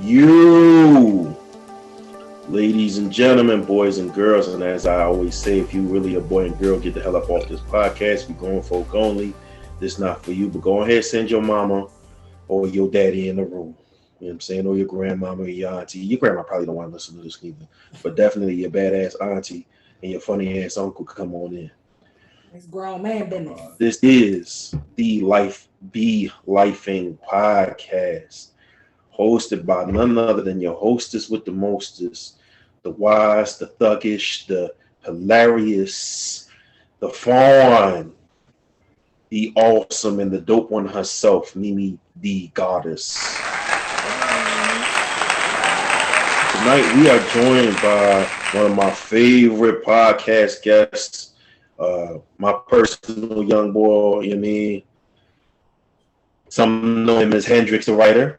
You, ladies and gentlemen, boys and girls, and as I always say, if you really a boy and girl, get the hell up off this podcast. We going folk only. This not for you, but go ahead, send your mama or your daddy in the room. You know what I'm saying? Or your grandmama or your auntie. Your grandma probably don't want to listen to this neither, but definitely your badass auntie and your funny ass uncle come on in. It's grown man business. This is the Life Be Lifing podcast, hosted by none other than your hostess with the mostest, the wise, the thuggish, the hilarious, the fun, the awesome, and the dope one herself, Mimi the Goddess. Tonight we are joined by one of my favorite podcast guests, my personal young boy, you know what I mean? Some know him as Hendrix the writer.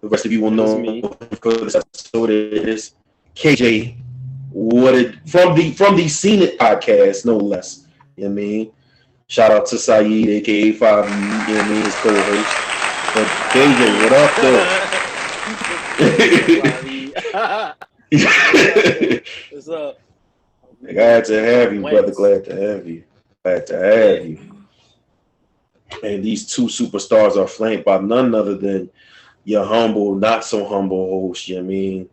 The rest of you will know him for this episode is KJ from the Seen It podcast, no less. You know what I mean? Shout out to Saeed, aka 5, you know what I mean, his co-host. But KJ, what up though? What's up? Glad to have you, brother. Glad to have you. Glad to have you. And these two superstars are flanked by none other than your humble, not so humble host, you know what I mean?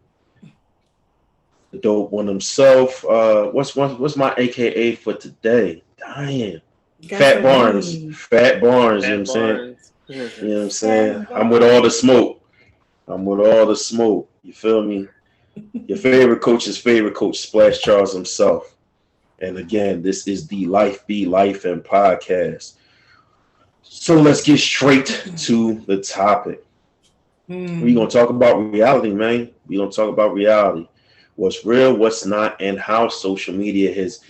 The dope one himself. What's my AKA for today? Damn. Fat Barnes. Fat Barnes, you know what I'm saying? You know what I'm saying? I'm with all the smoke. You feel me? Your favorite coach's favorite coach, Splash Charles himself. And again, this is the Life Be Life and podcast. So let's get straight to the topic. We're going to talk about reality, man. We're going to talk about reality. What's real, what's not, and how social media has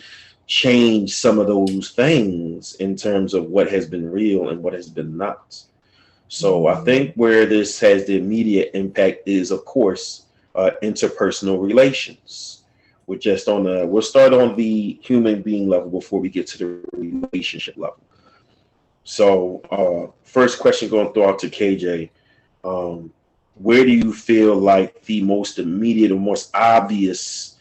changed some of those things in terms of what has been real and what has been not. So I think where this has the immediate impact is, of course, interpersonal relations. We'll start on the human being level before we get to the relationship level. So first question going to throw out to KJ. Where do you feel like the most immediate or most obvious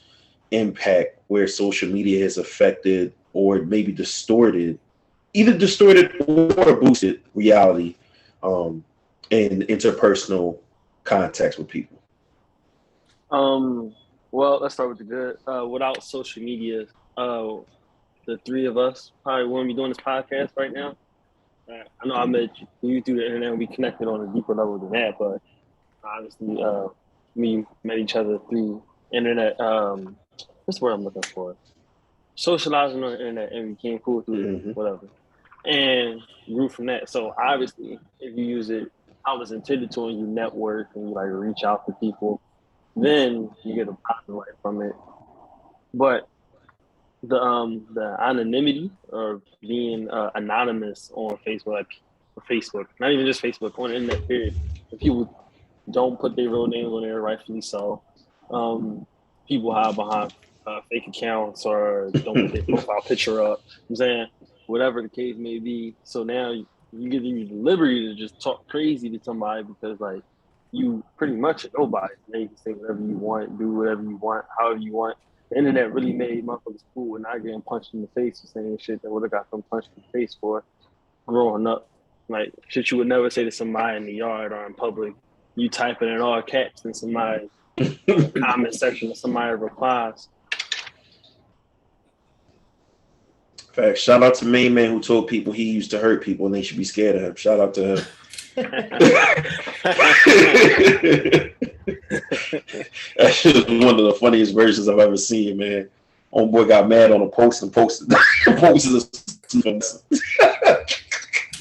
impact where social media has affected or maybe either distorted or boosted reality in interpersonal context with people? Well, let's start with the good. Without social media, the three of us probably wouldn't be doing this podcast right now. I know I met you through the internet and we connected on a deeper level than that, but obviously we met each other through internet. What's the word I'm looking for? Socializing on the internet and we became cool through it, whatever. And grew from that. So obviously, if you use it how it's intended to and you network and you like reach out to people, then you get a positive light from it. But the anonymity or being anonymous on Facebook, not even just Facebook, on the internet period. If people don't put their real names on there, rightfully so. People hide behind fake accounts or don't put their profile picture up. I'm saying, whatever the case may be. So now you get the liberty to just talk crazy to somebody because like you pretty much are nobody. Now you can say whatever you want, do whatever you want, however you want. The internet really made motherfuckers cool and not getting punched in the face for saying shit that would have got them punched in the face for growing up. Like shit you would never say to somebody in the yard or in public. You type it in all caps in somebody's comment section or somebody replies. Fact. Shout out to Main Man who told people he used to hurt people and they should be scared of him. Shout out to him. That shit is one of the funniest versions I've ever seen, man. Homeboy got mad on a post and posted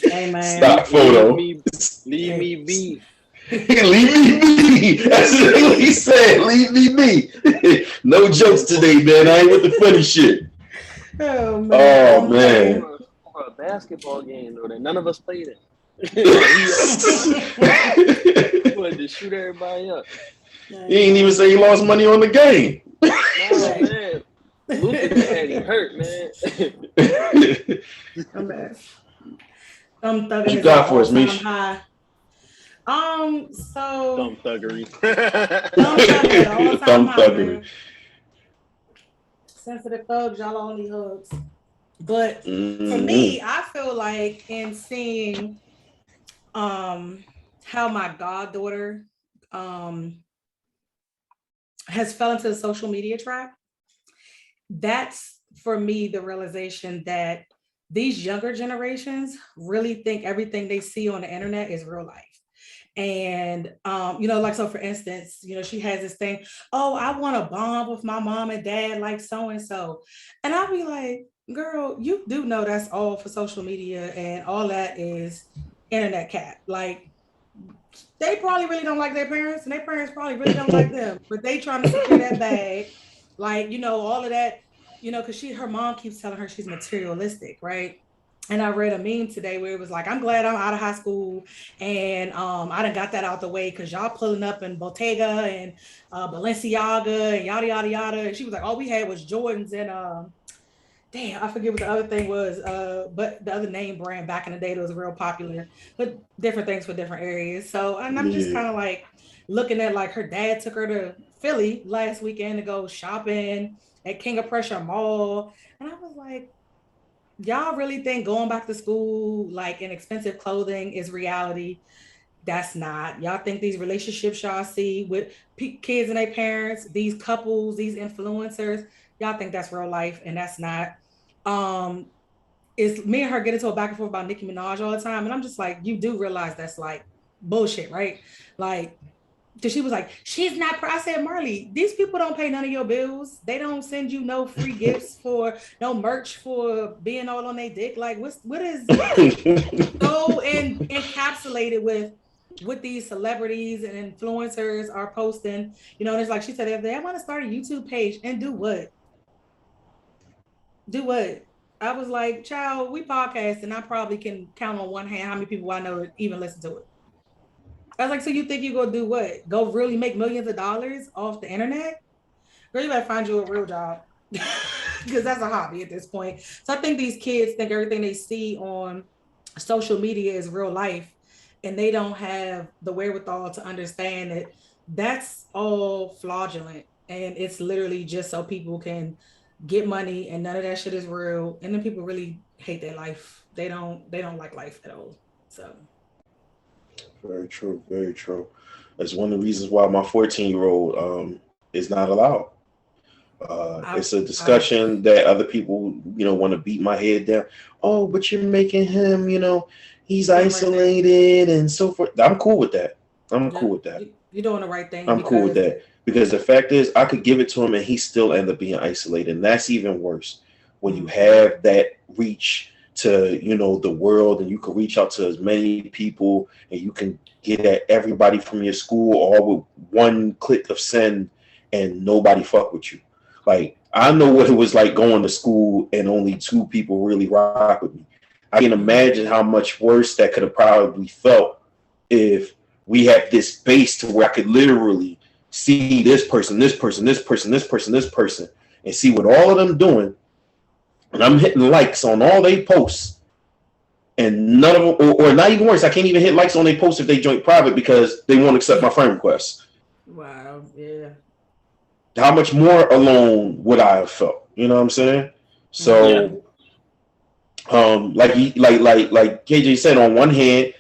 Hey man, stock photo. Leave me be. Leave me be. That's what he said. Leave me be. No jokes today, man. I ain't with the funny shit. Oh man. Oh man. For a basketball game though that none of us played in. He wanted to shoot everybody up. He ain't even say he lost money on the game. No, man. Luther had him hurt, man. I'm thugging you got for us, Mish? So Thumb thuggery. thumb thuggery all the time. Thumb thuggery. Sensitive thugs, y'all only hugs. But for Mm-hmm. me, I feel like in seeing how my goddaughter um has fell into the social media trap, that's for me the realization that these younger generations really think everything they see on the internet is real life. And like, so for instance, she has this thing, oh, I want to bond with my mom and dad like so and so. And I'll be like, girl, you do know that's all for social media and all that is internet cat. Like, they probably really don't like their parents, and their parents probably really don't like them, but they trying to secure that bag, like, all of that, because her mom keeps telling her she's materialistic, right? And I read a meme today where it was like, I'm glad I'm out of high school and I done got that out the way because y'all pulling up in Bottega and Balenciaga and yada yada yada. And she was like, all we had was Jordans and damn, I forget what the other thing was, but the other name brand back in the day that was real popular, but different things for different areas. So, and I'm just kind of like looking at, like, her dad took her to Philly last weekend to go shopping at King of Prussia Mall. And I was like, y'all really think going back to school, like, in expensive clothing is reality? That's not. Y'all think these relationships y'all see with kids and their parents, these couples, these influencers, y'all think that's real life, and that's not. Um, it's me and her get into a back and forth about Nicki Minaj all the time, and I'm just like, you do realize that's like bullshit, right? Like, because she was like, she's not. I said, Marley, these people don't pay none of your bills. They don't send you no free gifts for no merch for being all on their dick. Like, what is so encapsulated with what these celebrities and influencers are posting? And it's like she said the other day, I want to start a YouTube page and do what? Do what? I was like, child, we podcast, and I probably can count on one hand how many people I know even listen to it. I was like, so you think you're gonna do what? Go really make millions of dollars off the internet? Girl, you better find you a real job. Because that's a hobby at this point. So I think these kids think everything they see on social media is real life, and they don't have the wherewithal to understand that that's all fraudulent, and it's literally just so people can get money, and none of that shit is real. And then people really hate their life. They don't like life at all. So very true, very true. That's one of the reasons why my 14-year-old is not allowed. It's a discussion that other people, want to beat my head down. Oh, but you're making him, he's isolated and so forth. I'm cool with that. Cool with that. You're doing the right thing. I'm cool with that. Because the fact is, I could give it to him and he still end up being isolated. And that's even worse. When you have that reach to, the world, and you can reach out to as many people, and you can get at everybody from your school all with one click of send, and nobody fuck with you. Like, I know what it was like going to school and only 2 people really rock with me. I can imagine how much worse that could have probably felt if we had this base to where I could literally see this person, this person, this person, this person, this person, and see what all of them doing. And I'm hitting likes on all they posts. And none of them, or not even worse, I can't even hit likes on their posts if they join private because they won't accept my friend requests. Wow, yeah. How much more alone would I have felt? You know what I'm saying? So, like KJ said, on one hand,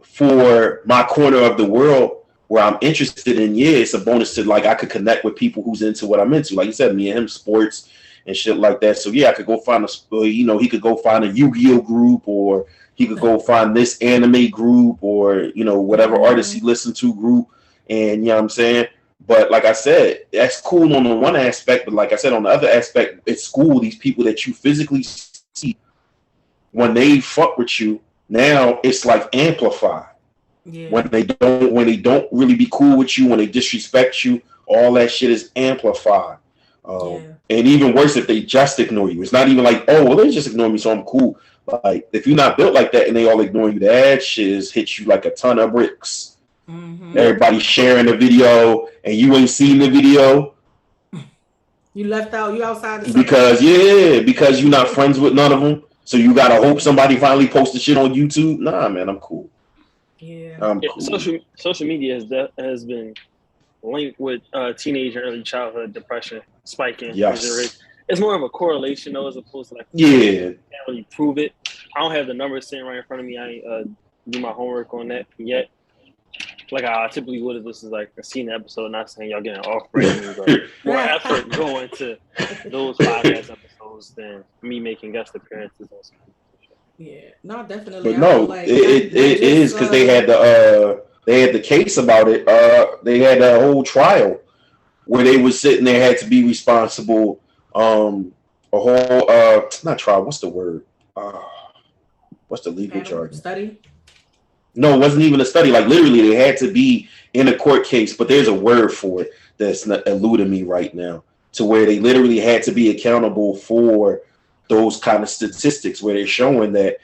for my corner of the world where I'm interested in, it's a bonus to, like, I could connect with people who's into what I'm into. Like you said, me and him, sports and shit like that. So I could go find he could go find a Yu-Gi-Oh group, or he could go find this anime group, or whatever artist he listened to group, and you know what I'm saying. But like I said, that's cool on the one aspect. But like I said, on the other aspect, at school, these people that you physically see, when they fuck with you, now it's like amplified. Yeah. When they don't really be cool with you, when they disrespect you, all that shit is amplified. And even worse, if they just ignore you, it's not even like, oh, well, they just ignore me, so I'm cool. Like, if you're not built like that and they all ignore you, that shit hits you like a ton of bricks. Mm-hmm. Everybody sharing the video and you ain't seen the video. You left out. You outside the because you're not friends with none of them. So you gotta hope somebody finally posts the shit on YouTube. Nah, man, I'm cool. Yeah. Yeah, Cool. social media has been linked with teenage and early childhood depression spiking. Yes. It's more of a correlation though, as opposed to like Yeah. can't really prove it. I don't have the numbers sitting right in front of me. I ain't do my homework on that yet. Like I typically would if this is like a scene episode. Not saying y'all getting off brand, but more effort going to those podcast episodes than me making guest appearances on some. Yeah, no, definitely. But I feel no, like it is because they had the case about it. They had a whole trial where they was sitting there had to be responsible. A whole not trial. What's the word? What's the legal panel jargon? study. No, it wasn't even a study. Like literally, they had to be in a court case. But there's a word for it that's not eluding me right now. To where they literally had to be accountable for those kind of statistics, where they're showing that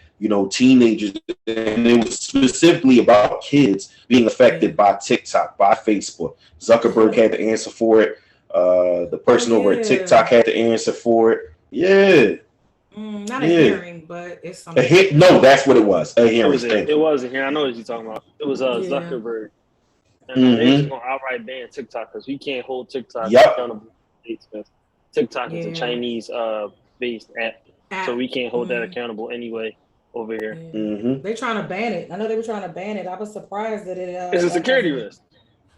teenagers, and it was specifically about kids being affected by TikTok, by Facebook. Zuckerberg had to answer for it. The person over at TikTok had to answer for it. Yeah. Not a hearing, but it's something. No, that's what it was. A hearing. It was a hearing. I know what you're talking about. It was Zuckerberg. And they're just going to outright ban TikTok because we can't hold TikTok accountable. TikTok is a Chinese based app, so we can't hold that accountable anyway over here. They're trying to ban it. I know they were trying to ban it. I was surprised that it. It's a security risk.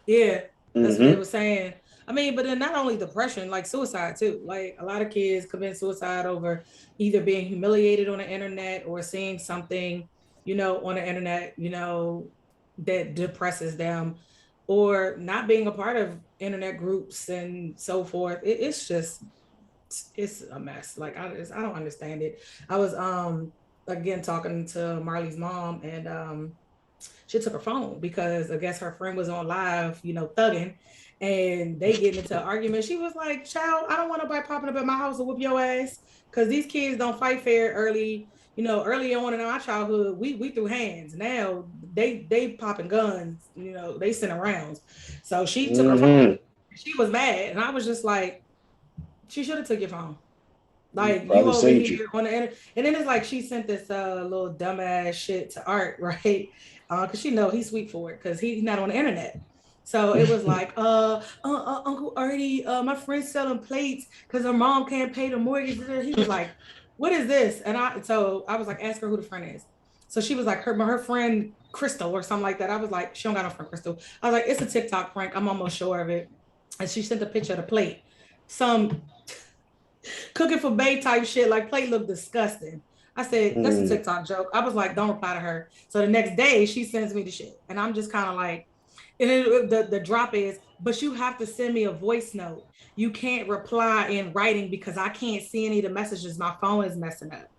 Yeah, that's what they were saying. I mean, but then not only depression, like suicide too. Like a lot of kids commit suicide over either being humiliated on the internet or seeing something, on the internet, that depresses them, or not being a part of internet groups and so forth. It's a mess. Like I don't understand it. I was again talking to Marley's mom, and she took her phone because I guess her friend was on live, thugging, and they get into an argument. She was like, "Child, I don't want nobody popping up at my house to whoop your ass because these kids don't fight fair early." Early on in our childhood, we threw hands. Now they popping guns. They send rounds. So she took her phone. She was mad, and I was just like, she should have took your phone. Like you over here on the internet, and then it's like she sent this little dumbass shit to Art, right? Because she know he's sweet for it because he's not on the internet. So it was like, Uncle Artie, my friend's selling plates because her mom can't pay the mortgage. He was like, "What is this?" And I was like, "Ask her who the friend is." So she was like, her friend Crystal or something like that. I was like, "She don't got no friend Crystal." I was like, "It's a TikTok prank. I'm almost sure of it." And she sent a picture of the plate. Some cooking for Bay type shit, like plate looked disgusting. I said, that's a TikTok joke. I was like, don't reply to her. So the next day she sends me the shit. And I'm just kind of like, and then the drop is, but you have to send me a voice note. You can't reply in writing because I can't see any of the messages. My phone is messing up.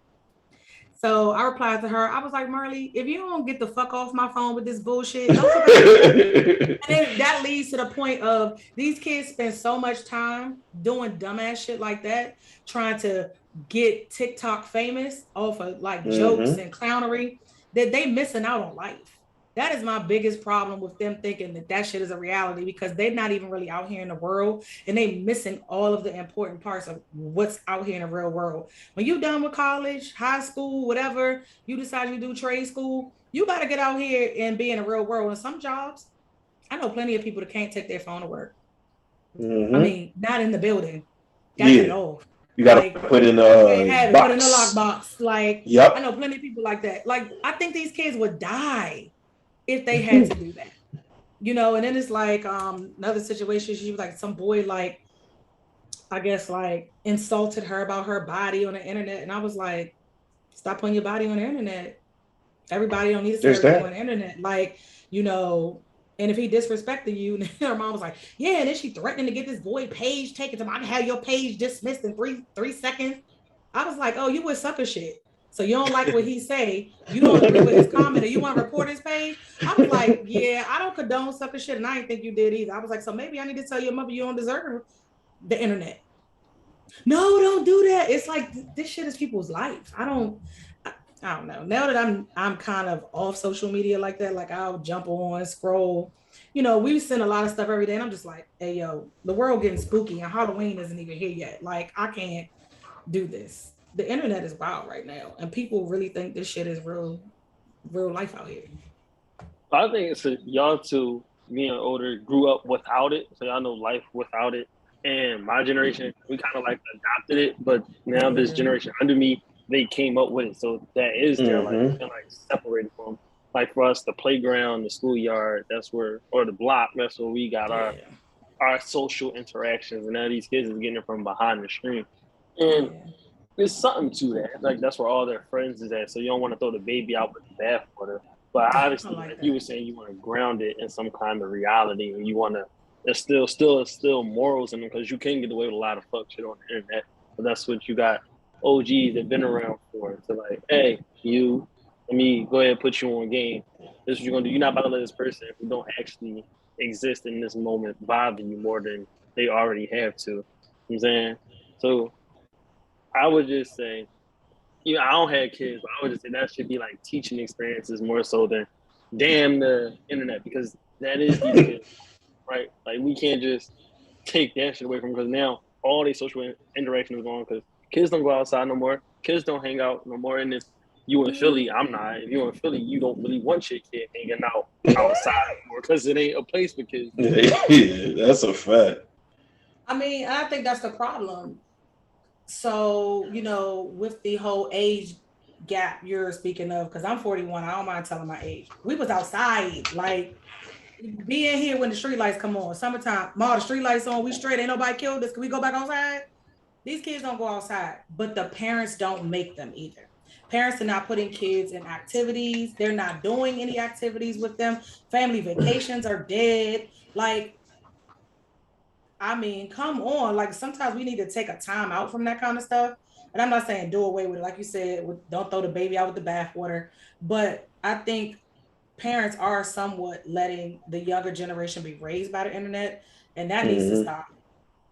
So I replied to her. I was like, Marley, if you don't get the fuck off my phone with this bullshit, don't come back. And then that leads to the point of these kids spend so much time doing dumbass shit like that, trying to get TikTok famous off of like jokes and clownery, that they missing out on life. That is my biggest problem with them thinking that shit is a reality because they're not even really out here in the world and they missing all of the important parts of what's out here in the real world. When you done with college, high school, whatever, you decide you do trade school, you got to get out here and be in the real world. And some jobs, I know plenty of people that can't take their phone to work. I mean, not in the building. Got it off. You got to put in a box. Put in a lockbox. Like, I know plenty of people like that. Like, I think these kids would die if they had to do that, and then it's like another situation. She was like, some boy, like, I guess, like, insulted her about her body on the internet. And I was like, stop putting your body on the internet. Everybody don't need to see everything on the internet. Like, and if he disrespected you, and her mom was like, yeah, and then she threatening to get this boy page taken to him. I can have your page dismissed in three seconds. I was like, oh, you would sucker shit. So you don't like what he say, you don't agree with his comment, or you want to report his page? I was like, yeah, I don't condone sucker shit, and I didn't think you did either. I was like, so maybe I need to tell your mother you don't deserve the internet. No, don't do that. It's like this shit is people's life. I don't know. Now that I'm kind of off social media like that, like I'll jump on, scroll. We send a lot of stuff every day, and I'm just like, hey, yo, the world getting spooky, and Halloween isn't even here yet. Like, I can't do this. The internet is wild right now, and people really think this shit is real life out here. I think it's y'all two being older grew up without it, so y'all know life without it. And my generation, we kind of like adopted it, but now this generation under me, they came up with it, so that is their life. They're like separated from. Like for us, the playground, the schoolyard, that's where, or the block, that's where we got our social interactions. And now these kids is getting it from behind the screen, and there's something to that. Like that's where all their friends is at. So you don't want to throw the baby out with the bathwater. But obviously, like you were saying, you want to ground it in some kind of reality, and you want to. There's still morals in them because you can get away with a lot of fuck shit on the internet. But that's what you got OGs that been around for. To like, hey, you, let me go ahead and put you on game. This is what you're gonna do. You're not about to let this person who don't actually exist in this moment bother you more than they already have to. You know what I'm saying? So I would just say, I don't have kids, but I would just say that should be like teaching experiences more so than damn the internet, because that is these kids, right? Like we can't just take that shit away from them, because now all these social interaction is gone because kids don't go outside no more. Kids don't hang out no more. And if you in Philly, I'm not. If you're in Philly, you don't really want your kid hanging out outside because it ain't a place for kids. Yeah, that's a fact. I mean, I think that's the problem. So, with the whole age gap you're speaking of, because I'm 41, I don't mind telling my age. We was outside, like being here when the street lights come on. Summertime, the street lights on, we straight, ain't nobody killed us. Can we go back outside? These kids don't go outside, but the parents don't make them either. Parents are not putting kids in activities. They're not doing any activities with them. Family vacations are dead. Like, I mean, come on. Like sometimes we need to take a time out from that kind of stuff. And I'm not saying do away with it. Like you said, don't throw the baby out with the bathwater. But I think parents are somewhat letting the younger generation be raised by the internet. And that needs to stop.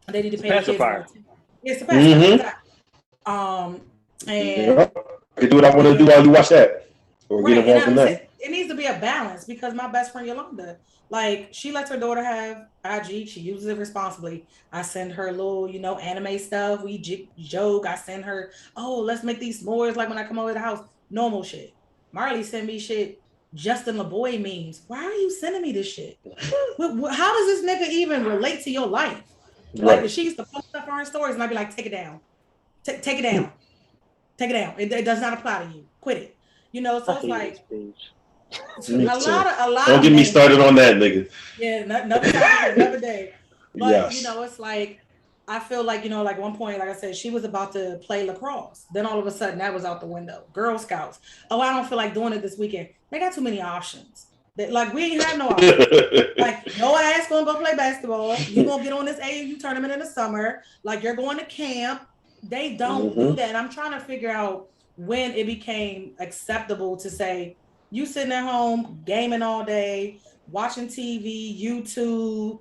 They need to pay kids more attention. It's a pacifier. And I can do what I want to do while you watch that. Or get involved in that. It needs to be a balance, because my best friend Yolanda, like she lets her daughter have IG. She uses it responsibly. I send her little, anime stuff. We joke. I send her, oh, let's make these s'mores like when I come over to the house. Normal shit. Marley sent me shit. Justin LeBoy memes. Why are you sending me this shit? How does this nigga even relate to your life? Like she used to post stuff on her stories, and I'd be like, take it down. Take it down. Take it down. It does not apply to you. Quit it. So it's like a lot. Don't get me started on that, nigga. Yeah, another day. But it's like I feel like like one point, like I said, she was about to play lacrosse. Then all of a sudden, that was out the window. Girl Scouts. Oh, I don't feel like doing it this weekend. They got too many options. Like we ain't have no options. Like no ass gonna go play basketball. You gonna get on this AAU tournament in the summer. Like you're going to camp. They don't do that. And I'm trying to figure out when it became acceptable to say you sitting at home gaming all day, watching TV, YouTube,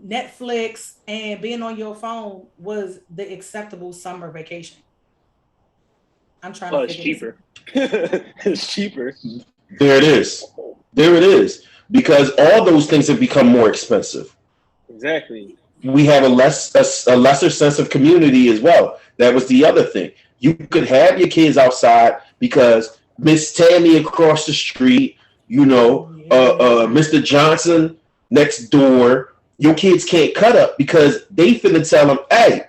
Netflix, and being on your phone was the acceptable summer vacation. I'm trying to figure it's cheaper. There it is. Because all those things have become more expensive. Exactly. We have a lesser sense of community as well. That was the other thing. You could have your kids outside because Miss Tammy across the street, Mr. Johnson next door. Your kids can't cut up because they finna tell them, hey,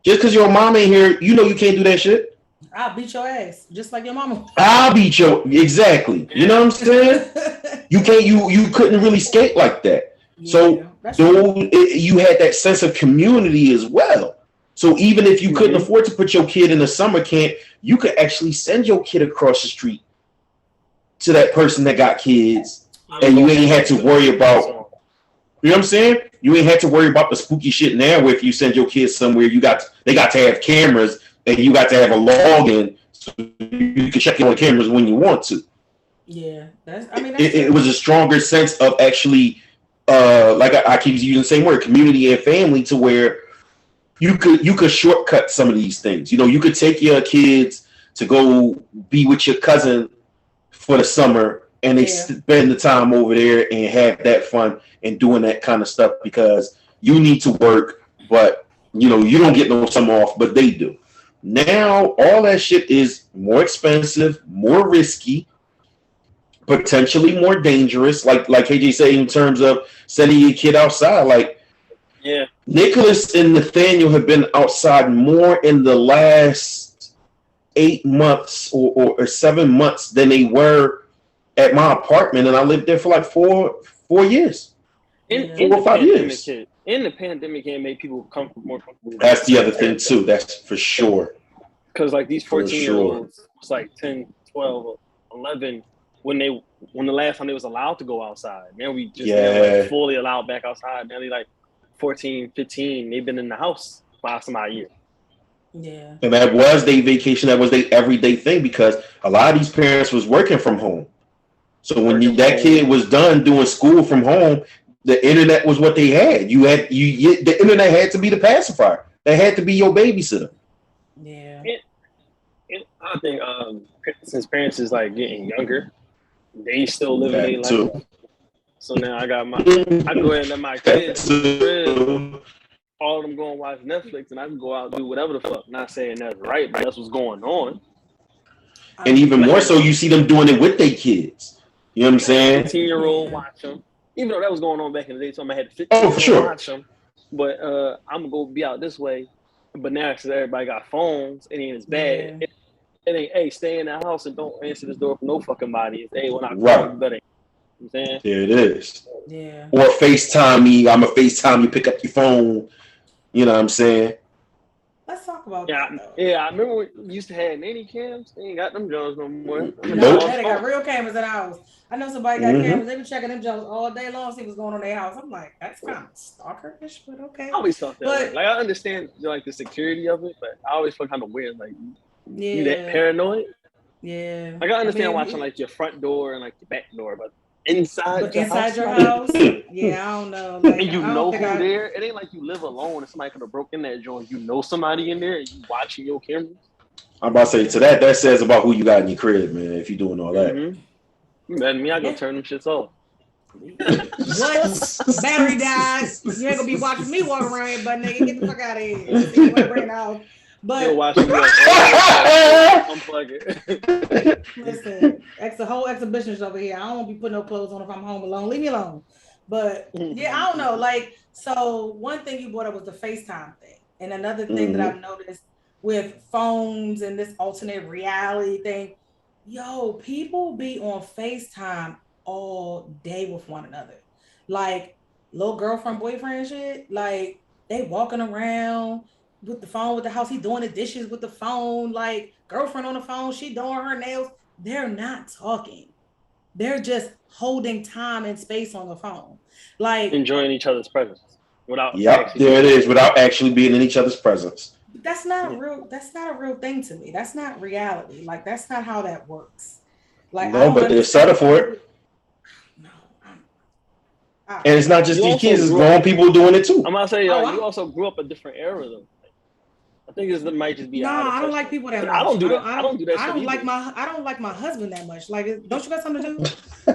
just because your mom ain't here, you can't do that shit. I'll beat your ass, just like your mama. I'll beat your exactly. You know what I'm saying? You can't. You couldn't really skate like that. Yeah, so you had that sense of community as well. So even if you couldn't afford to put your kid in a summer camp, you could actually send your kid across the street to that person that got kids, and you ain't had to worry about. You know what I'm saying? You ain't had to worry about the spooky shit now. Where if you send your kids somewhere, they got to have cameras, and you got to have a login, so you can check in on the cameras when you want to. Yeah, it was a stronger sense of actually, like I keep using the same word, community and family, to where you could shortcut some of these things. You could take your kids to go be with your cousin for the summer, and they spend the time over there and have that fun and doing that kind of stuff because you need to work, but you don't get no summer off, but they do. Now all that shit is more expensive, more risky. potentially more dangerous. Like KJ said, in terms of sending your kid outside. Like Yeah. Nicholas and Nathaniel have been outside more in the last 8 months or 7 months than they were at my apartment, and I lived there for like four years. In 4 or 5 years. In the pandemic, it made people more comfortable. That's the other thing too. That's for sure. Because like these 14-year-olds, it's like 10, 12, 11 when the last time they was allowed to go outside. Now we just like fully allowed back outside. Now they like 14, 15. They've been in the house for some odd year. Yeah. And that was their vacation. That was their everyday thing because a lot of these parents was working from home. So when that kid was done doing school from home, the internet was what they had. The internet had to be the pacifier. That had to be your babysitter. Yeah. I think since parents is like getting younger, they still living their life. Too. So now I go ahead and let my kids all of them go and watch Netflix, and I can go out and do whatever the fuck. Not saying that's right, but that's what's going on. And even more so, you see them doing it with their kids. You know what I'm saying? 15-year-old watch them. Even though that was going on back in the day, so I had 15-year-old watch them. But I'm going to go be out this way. But now, since everybody got phones, it ain't as bad. It ain't, hey, stay in the house and don't answer this door for no fucking body. It's, hey, when I call you better. You know what I'm saying? There it is. Yeah. Or FaceTime me. I'm a FaceTime you, pick up your phone. You know what I'm saying? Let's talk about that. Yeah, I remember when we used to have nanny cams. They ain't got them Jones no more. Nope. They got real cameras in the house. I know somebody got cameras. They been checking them Jones all day long, see what's going on in their house. I'm like, that's kind of stalkerish, but okay. I always thought that. But, like, I understand like the security of it, but I always feel kind of weird. Like, you that paranoid? Yeah. Like, I understand watching like your front door and like your back door, but inside your house? Yeah, I don't know. Like, and you know who there. It ain't like you live alone and somebody could have broken that joint. You know somebody in there and you watching your cameras. I'm about to say, to that says about who you got in your crib, man, if you're doing all that. Mm-hmm. Me, I go turn them shits off. What? Battery dies. You ain't gonna be watching me walk around here, but nigga, get the fuck out of here. But you'll watch me unplug it. Listen, the whole exhibition's over here. I don't want to be putting no clothes on if I'm home alone. Leave me alone. But yeah, I don't know. Like, so one thing you brought up was the FaceTime thing. And another thing that I've noticed with phones and this alternate reality thing, yo, people be on FaceTime all day with one another. Like, little girlfriend, boyfriend shit. Like, they walking around with the phone with the house. He doing the dishes with the phone. Like, girlfriend on the phone. She doing her nails. They're not talking. They're just holding time and space on the phone. Like, enjoying each other's presence. Without there it is. Without actually being in each other's presence. That's not a real thing to me. That's not reality. Like, that's not how that works. Like, no, but they're set up for it. No, and it's not just these kids; it's grown people doing it too. I'm gonna say, you also grew up a different era, though. I think it might just be. I don't like people that much. I don't do that. I don't do that. I don't like my husband that much. Like, don't you got something to do?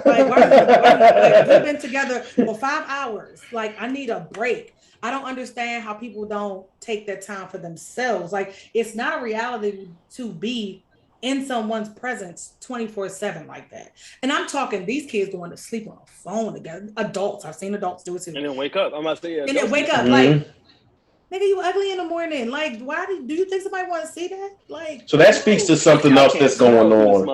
Like, why we've been together for 5 hours. Like, I need a break. I don't understand how people don't take that time for themselves. Like, it's not a reality to be in someone's presence 24/7 like that. And I'm talking these kids going to sleep on a phone together. Adults, I've seen adults do it too. And then wake up. I'm about to say, and then wake up like, nigga, you ugly in the morning. Like, why do you think somebody want to see that? Like, so that speaks to something else that's going on.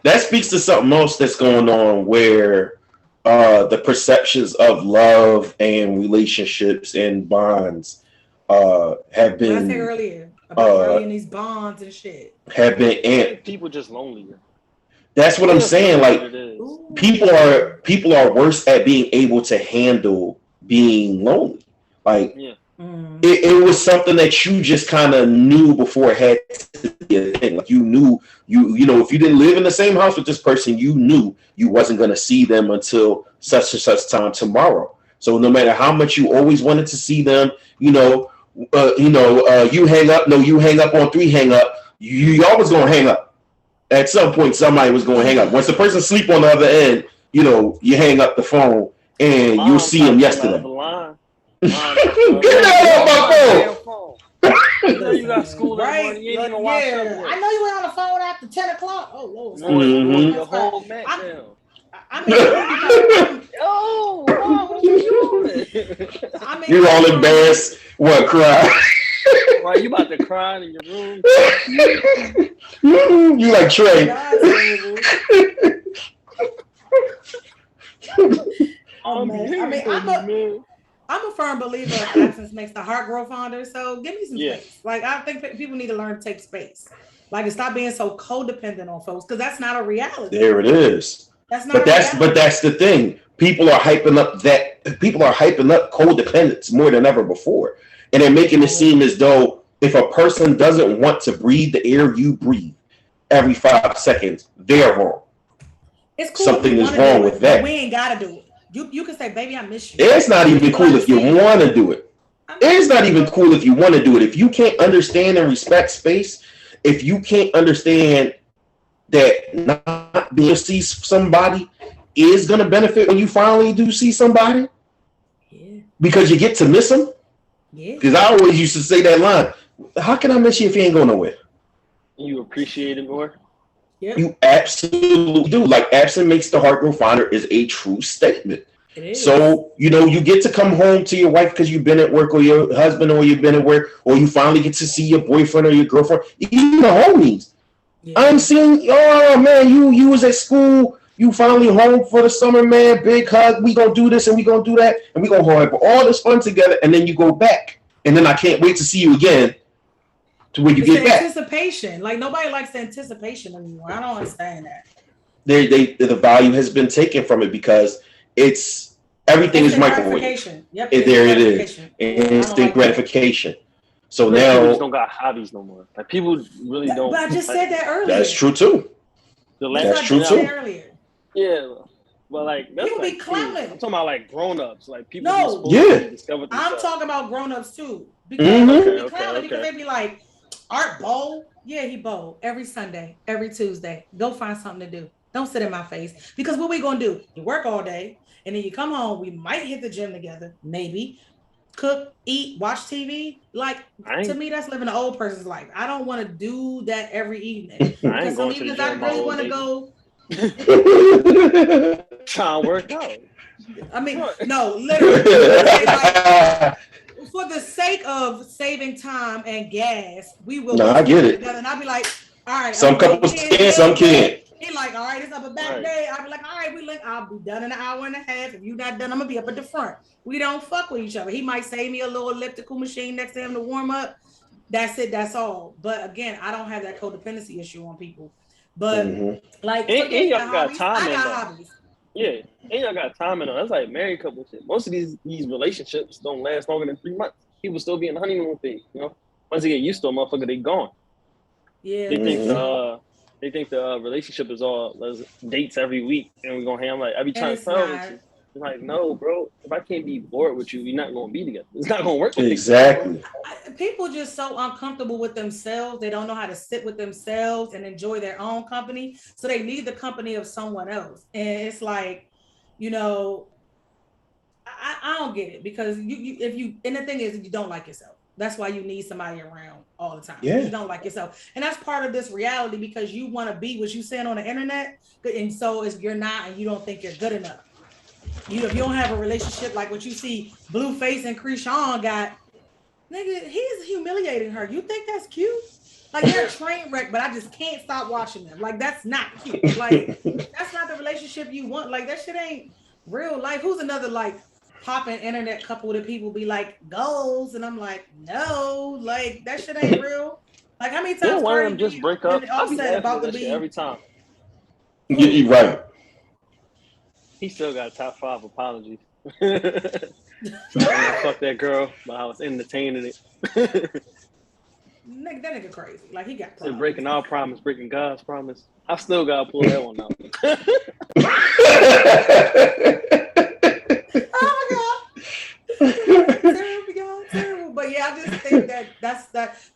That speaks to something else that's going on where the perceptions of love and relationships and bonds have been. What I said earlier about these bonds and shit have been. People just lonelier. That's what I'm saying. Like, people are worse at being able to handle being lonely. Like, it was something that you just kind of knew before it had to be a thing. Like, you knew you know, if you didn't live in the same house with this person, you knew you wasn't going to see them until such and such time tomorrow. So no matter how much you always wanted to see them, you hang up. No, you hang up on 3 hang up. You always gonna hang up. At some point, somebody was gonna hang up. Once the person sleep on the other end, you hang up the phone and you'll see him yesterday. Get out of my phone. You got school in the right? morning. You ain't Like, even watch yeah, up I know you went on the phone after 10 o'clock. Oh Lord, yet. Ruin your that's fine. whole Mac down. I mean, I'm, Oh, wow, what you doing? I mean, You're all embarrassed. What, cry? Why you about to cry in your room? You like Trey. Oh man, I mean, I'm a firm believer of absence makes the heart grow fonder. So give me some space. Like I think people need to learn to take space. Like to stop being so codependent on folks because that's not a reality. There it is. That's not. But that's the thing. People are hyping up codependence more than ever before, and they're making it seem as though if a person doesn't want to breathe the air you breathe every 5 seconds, they're wrong. It's cool. Something is wrong with that. We ain't gotta do it. You can say, baby, I miss you. It's not even cool if you want to do it. It's not even cool if you want to do it. If you can't understand and respect space, if you can't understand that not being able to see somebody is going to benefit when you finally do see somebody, because you get to miss them. Because I always used to say that line, how can I miss you if you ain't going nowhere? You appreciate it more? Yep. You absolutely do. Like, absent makes the heart grow fonder is a true statement. It is. So, you get to come home to your wife because you've been at work, or your husband, or you've been at work, or you finally get to see your boyfriend or your girlfriend, even the homies. Yeah. I'm seeing, oh man, you was at school, you finally home for the summer, man, big hug, we gonna do this and we gonna do that, and we gonna have all this fun together, and then you go back, and then I can't wait to see you again to when you get back. Anticipation. Like nobody likes the anticipation anymore. I don't understand that. The value has been taken from it because everything is microwave. Yep, there it is. Instant gratification. So people now just don't got hobbies no more. Like people really don't. But I just said that earlier. That's true too. That's true too. Earlier. Yeah. Well, like that's people like be clowning. I'm talking about like grown-ups, like people. No, discovered I'm talking about grown-ups too. Because because they be like, Art bowl? Yeah, he bowl every Sunday, every Tuesday. Go find something to do. Don't sit in my face. Because what we gonna do? You work all day, and then you come home. We might hit the gym together, maybe. Cook, eat, watch TV. Like to me, that's living an old person's life. I don't want to do that every evening. Because some evenings I really want to go. Trying to work out. I mean, no, literally. Like, for the sake of saving time and gas, we will. No, I get it. And I'll be like, all right. Some couples can, some can't. He like, all right, it's up a back day. I'll be like, all right, I'll be done in an hour and a half. If you're not done, I'm gonna be up at the front. We don't fuck with each other. He might save me a little elliptical machine next to him to warm up. That's it. That's all. But again, I don't have that codependency issue on people. But like, and y'all got time. I got hobbies. Yeah, and y'all got time in them. That's like married couple shit. Most of these relationships don't last longer than 3 months. People still be in the honeymoon phase. Once they get used to a motherfucker, they gone. Yeah. They think the relationship is all dates every week, and we're gonna have like every time. It's like, no, bro. If I can't be bored with you, we're not gonna be together. It's not gonna work. Exactly. People just so uncomfortable with themselves. They don't know how to sit with themselves and enjoy their own company. So they need the company of someone else. And it's like, I don't get it because and the thing is, you don't like yourself. That's why you need somebody around all the time. Yeah. You don't like yourself. And that's part of this reality because you want to be what you saying on the internet. And so you're not, and you don't think you're good enough. If you don't have a relationship like what you see Blueface and Krishan got, nigga, he's humiliating her. You think that's cute? Like they're a train wreck, but I just can't stop watching them. Like that's not cute. Like that's not the relationship you want. Like that shit ain't real life. Who's another like popping internet couple that people be like goals? And I'm like, no, like that shit ain't real. Like how many times one of them just break up? I'll be about to be every time. You're right. He still got top 5 apologies. Fuck that girl, but I was entertaining it. Nigga, that nigga crazy. Like he got problems. Breaking our promise, breaking God's promise. I still gotta pull that one out. Oh my God. Terrible. But yeah, I just think that's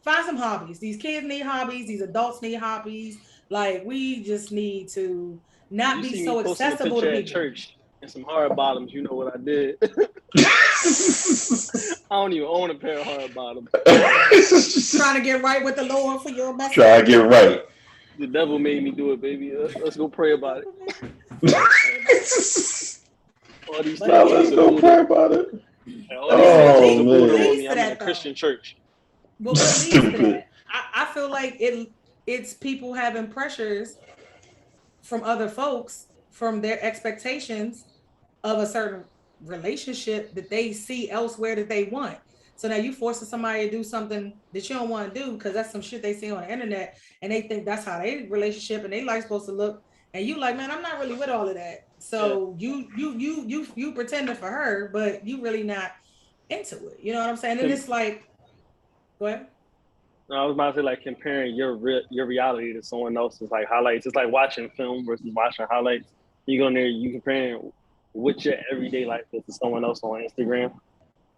find some hobbies. These kids need hobbies, these adults need hobbies. Like we just need to not be so accessible to people. Church. and some hard bottoms. You know what I did? I don't even own a pair of hard bottoms. Trying to get right with the Lord for your message. Try to get right. The devil made me do it, baby. Let's go pray about it. All these Now let's go pray about it. Oh, man. I'm in a Christian church. But what leads to that? I feel like it's people having pressures from other folks from their expectations of a certain relationship that they see elsewhere that they want. So now you forcing somebody to do something that you don't want to do because that's some shit they see on the internet and they think that's how their relationship and their life's supposed to look. And you like, man, I'm not really with all of that. So you pretending for her, but you really not into it. You know what I'm saying? And it's like, go ahead. No, I was about to say like comparing your reality to someone else's like highlights. It's like watching film versus watching highlights. You go in there, you comparing what your everyday life is to someone else on Instagram.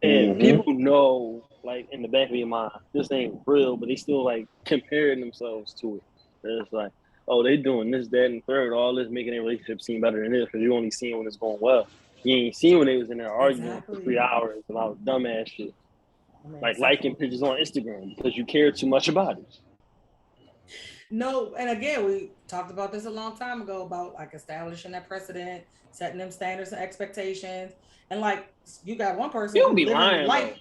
And people know, like in the back of your mind, this ain't real, but they still like comparing themselves to it. And it's like, oh, they doing this, that, and third, all this making their relationship seem better than this because you only seeing when it's going well. You ain't seen when they was in there arguing for 3 hours about dumbass shit. Like liking pictures on Instagram because you care too much about it. No, and again, we talked about this a long time ago about like establishing that precedent, setting them standards and expectations. And like you got one person You'll be lying.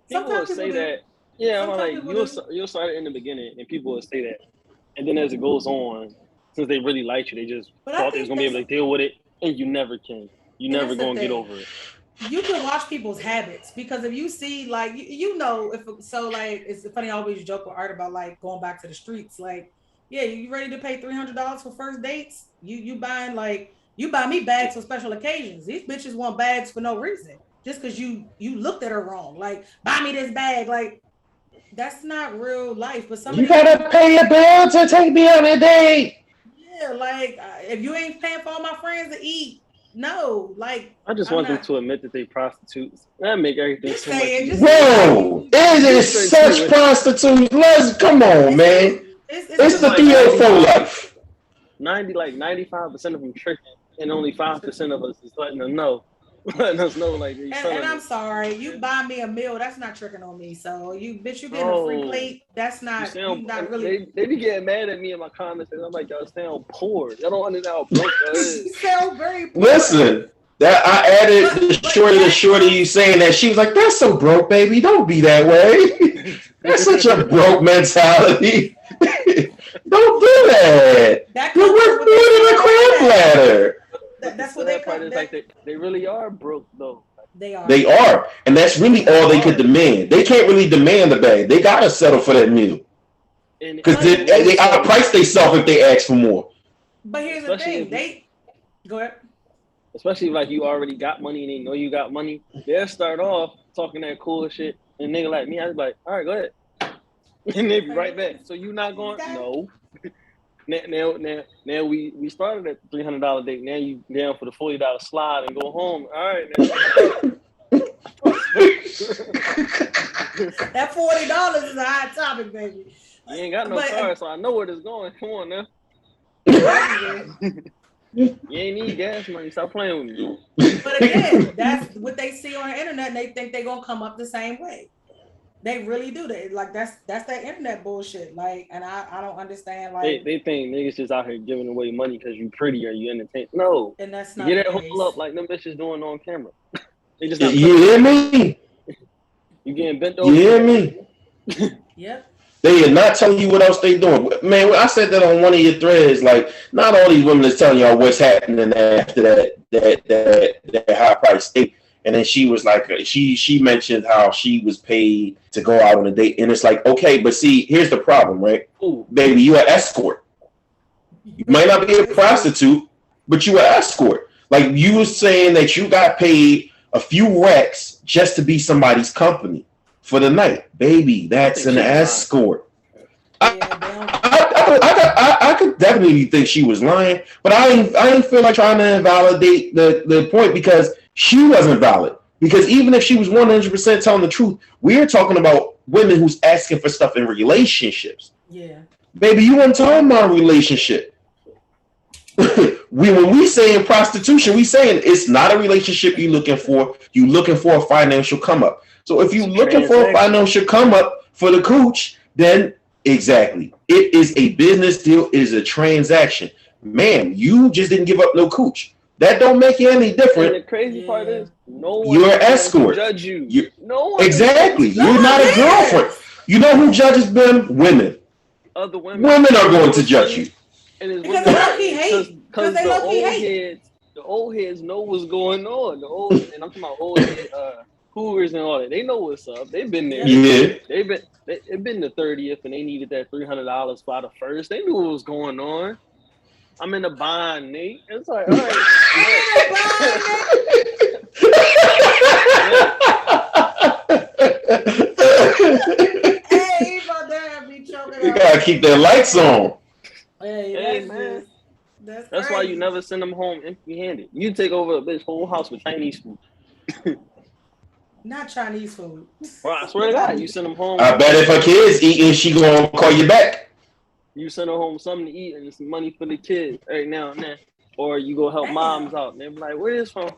People will say that. Yeah, I'm like you'll start it in the beginning, and people will say that, and then as it goes on, since they really like you, they just thought they was gonna be able to deal with it, and you never can. You never gonna get over it. You can watch people's habits because if you see like you know if so like it's funny. I always joke with Art about like going back to the streets. Like, yeah, you ready to pay $300 for first dates? You buying like. You buy me bags for special occasions. These bitches want bags for no reason. Just because you looked at her wrong. Like, buy me this bag. Like, that's not real life. But somebody, you gotta pay a bill to take me on a date. Yeah, like, if you ain't paying for all my friends to eat, no. Like, I just want them to admit that they prostitutes. That make everything so much. Whoa, it is such prostitutes. Come on, man. It's the 304 life. 95% of them tricking. And only 5% of us is letting us know like. And I'm sorry, you buy me a meal, that's not tricking on me. So you getting a free plate, that's not. Not really. They be getting mad at me in my comments, and I'm like, y'all sound poor. Y'all don't understand how broke that is. You sound very poor. Listen, that I added the shorty you saying that she was like, that's so broke, baby. Don't be that way. That's such a broke mentality. Don't do that. You're worth more than a crab ladder. That's what they part is like they really are broke though. They are, and that's really all they could demand. They can't really demand the bag. They gotta settle for that meal because they outprice themselves if they ask for more. But here's the thing: they go ahead. Especially like you already got money and they know you got money. They'll start off talking that cool shit, and nigga like me, I was like, all right, go ahead, and they be right back. So you not going? No. Now we started at the $300 date. Now you down for the $40 slide and go home. All right. That $40 is a hot topic, baby. You ain't got no car, so I know where this going. Come on now. You ain't need gas money. Stop playing with me. But again, that's what they see on the internet, and they think they're gonna come up the same way. They really do that. Like that's that internet bullshit. Like, and I don't understand. Like they think niggas just out here giving away money because you pretty or you entertain. No, and that's not. Get that whole up like them bitches doing on camera. They just you hear me? You getting bent over? You hear me? Yep. They are not telling you what else they doing. Man, I said that on one of your threads. Like, not all these women is telling y'all what's happening after that high price date. And then she was like, she mentioned how she was paid to go out on a date. And it's like, okay, but see, here's the problem, right? Ooh, baby, you an escort. You might not be a prostitute, but you an escort. Like, you were saying that you got paid a few racks just to be somebody's company for the night. Baby, that's an escort. I could definitely think she was lying, but I didn't feel like trying to invalidate the point because she wasn't valid. Because even if she was 100% telling the truth, we're talking about women who's asking for stuff in relationships. Yeah. Baby, you weren't talking about a relationship. when we saying prostitution, we saying it's not a relationship you're looking for. You looking for a financial come up. So if you're looking for a financial come up for the cooch, then exactly, it is a business deal. It is a transaction. Man, you just didn't give up no cooch. That don't make you any different. And the crazy part is, no one you're an escort. Judge you. No one exactly. You're not a girlfriend. You know who judges them? Women. Other women. Women are going to judge you. And it's because they low-key hate. Because they low-key hate. The old heads know what's going on. And I'm talking about old head cougars and all that. They know what's up. They've been there. Yeah. They've been the 30th and they needed that $300 for the first. They knew what was going on. I'm in a bind, Nate. It's like, all right. Hey, be choking. You gotta keep their lights on. Hey man. That's why you never send them home empty-handed. You take over a bitch whole house with Chinese food. Not Chinese food. Well, I swear to God, you send them home. I bet if her kids eating, she gonna call you back. You send her home something to eat and some money for the kids every now and then. Or you go help moms out. And they be like, where is this from?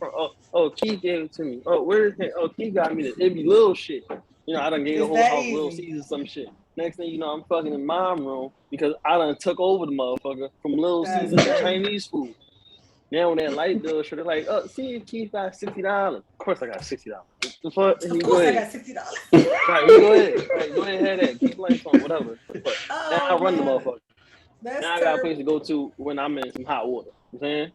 Oh, Keith gave it to me. Oh, where is it? Oh, Keith got me this. It be little shit. You know, I done gave the whole house Little Caesars some shit. Next thing you know, I'm fucking in mom room because I done took over the motherfucker from Little Caesars to Chinese food. Now when that light bill, they're like, oh, see if Keith got $60. Of course I got $60. The fuck? Of course I got $60. Right, you go ahead. Right, go ahead and have that. Keep lights on, whatever. But now I run the motherfucker. Now I got a place to go to when I'm in some hot water. You know what I'm saying?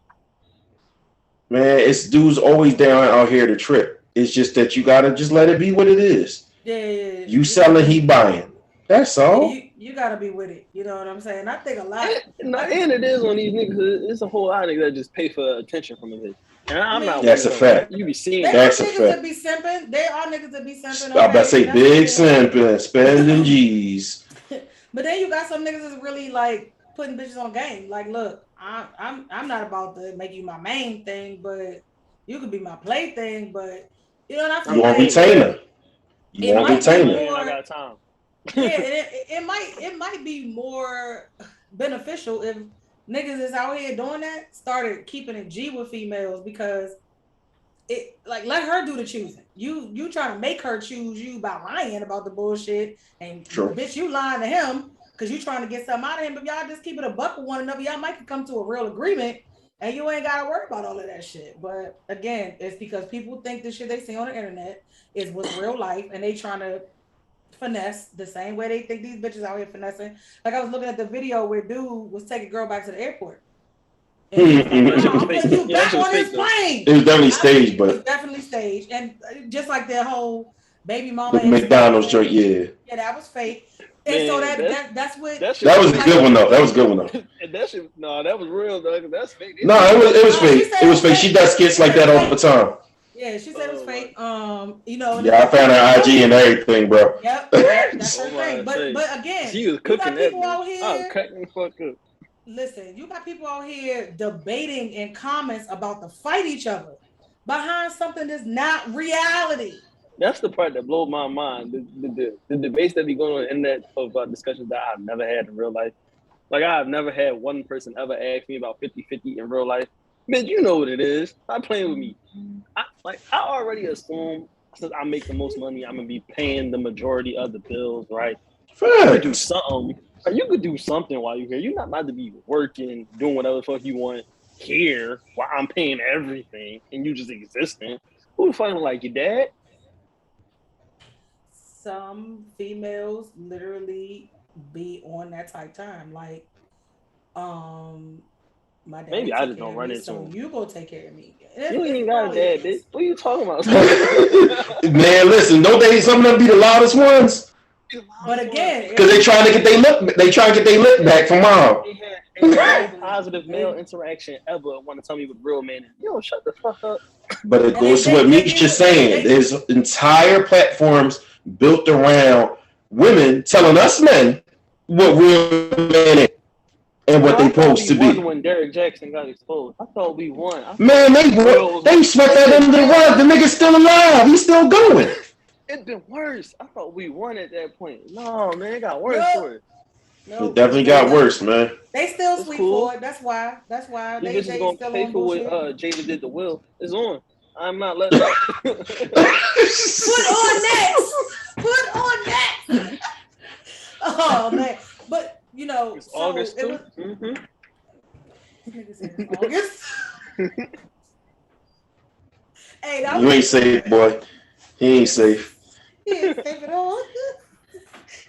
Man, it's dudes always down out here to trip. It's just that you gotta just let it be what it is. Yeah. You selling, he buying. That's all. You gotta be with it. You know what I'm saying? I think a lot. And it is on these niggas. It's a whole lot of niggas that just pay for attention from a bitch. And I'm not. That's a fact. You be seeing. That's a fact. That be simping. They are niggas that be simping. I about to say big simping, spending G's. But then you got some niggas that's really like putting bitches on game. Like, look, I'm not about to make you my main thing, but you could be my play thing. But you know what I'm saying? You want retainer. You want retainer. I got time. Yeah, it might be more beneficial if niggas is out here doing that, started keeping it G with females, because it like let her do the choosing. You trying to make her choose you by lying about the bullshit, and bitch, you lying to him because you trying to get something out of him. But y'all just keep it a buck with one another, y'all might come to a real agreement, and you ain't gotta worry about all of that shit. But again, it's because people think the shit they see on the internet is what's real life, and they trying to finesse the same way they think these bitches out here finessing. Like I was looking at the video where dude was taking girl back to the airport. And back on his plane. It was definitely staged, but it was definitely staged, and just like that whole baby mama McDonald's joint, yeah, that was fake. And so that's what that was a good one though. That was a good one though. And that shit, no, that was real though. That's fake. No, it was fake. It was fake. She does skits like that all the time. Yeah, she said it was fake. You know. Yeah, I found her IG and everything, bro. Yep, that's her thing. But again, she was cooking that. People out here, I was cutting the fuck up. Listen, you got people out here debating in comments about to fight each other behind something that's not reality. That's the part that blows my mind. The debates that be going on in that of discussions that I've never had in real life. Like I've never had one person ever ask me about 50-50 in real life. Bitch, you know what it is. Stop playing with me. I already assume since I make the most money, I'm gonna be paying the majority of the bills, right? You could do something. You could do something while you're here. You're not about to be working, doing whatever the fuck you want here while I'm paying everything and you just existing. Who the fuck like your dad? Some females literally be on that type time. Like, my dad. Maybe I just don't run into so him. You go take care of me. You ain't got a dad, bitch. What are you talking about? Man, listen, don't they some of them be the loudest ones? But again, because they trying to get their look back from mom. Ain't no positive male interaction ever want to tell me what real man is. Yo, shut the fuck up. But it goes to what Meek's just saying. There's entire platforms built around women telling us men what real men is and what they supposed to be. When Derek Jackson got exposed, I thought we won. Man, they swept that under the rug. The nigga's still alive. He's still going. It's been worse. I thought we won at that point. No, man, it got worse for it. No, It definitely got worse, man. They still It's sweet cool. for it. That's why. You They bitches gonna still pay on for what bullshit. Jada did to Will. It's on. I'm not letting up. Put on next. Put on next. Oh man, but It's so August it too. was. Mm-hmm. Nigga said it's August. Hey, that You was ain't safe, boy. He ain't safe. he ain't safe at all.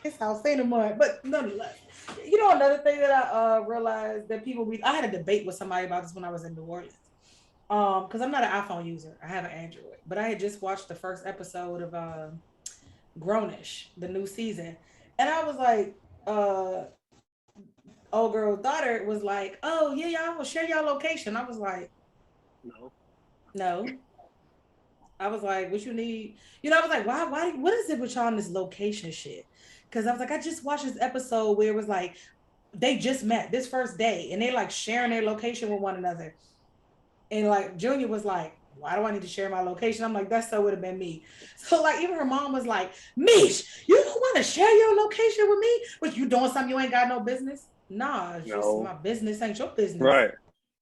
It's how Saint Amar, but nonetheless, another thing that I realized that I had a debate with somebody about this when I was in New Orleans. Because I'm not an iPhone user, I have an Android, but I had just watched the first episode of Grownish, the new season, and I was like, old girl daughter was like, "Oh yeah, y'all will share your location." I was like, No. "No." I was like, "What you need?" I was like, "Why? Why? What is it with y'all on this location shit?" Because I was like, I just watched this episode where it was like they just met this first day and they like sharing their location with one another. And like Junior was like, why do I need to share my location? I'm like, that would have been me. So like even her mom was like, Mish, you don't want to share your location with me, but you doing something you ain't got no business. Nah, it's just my business ain't your business. Right.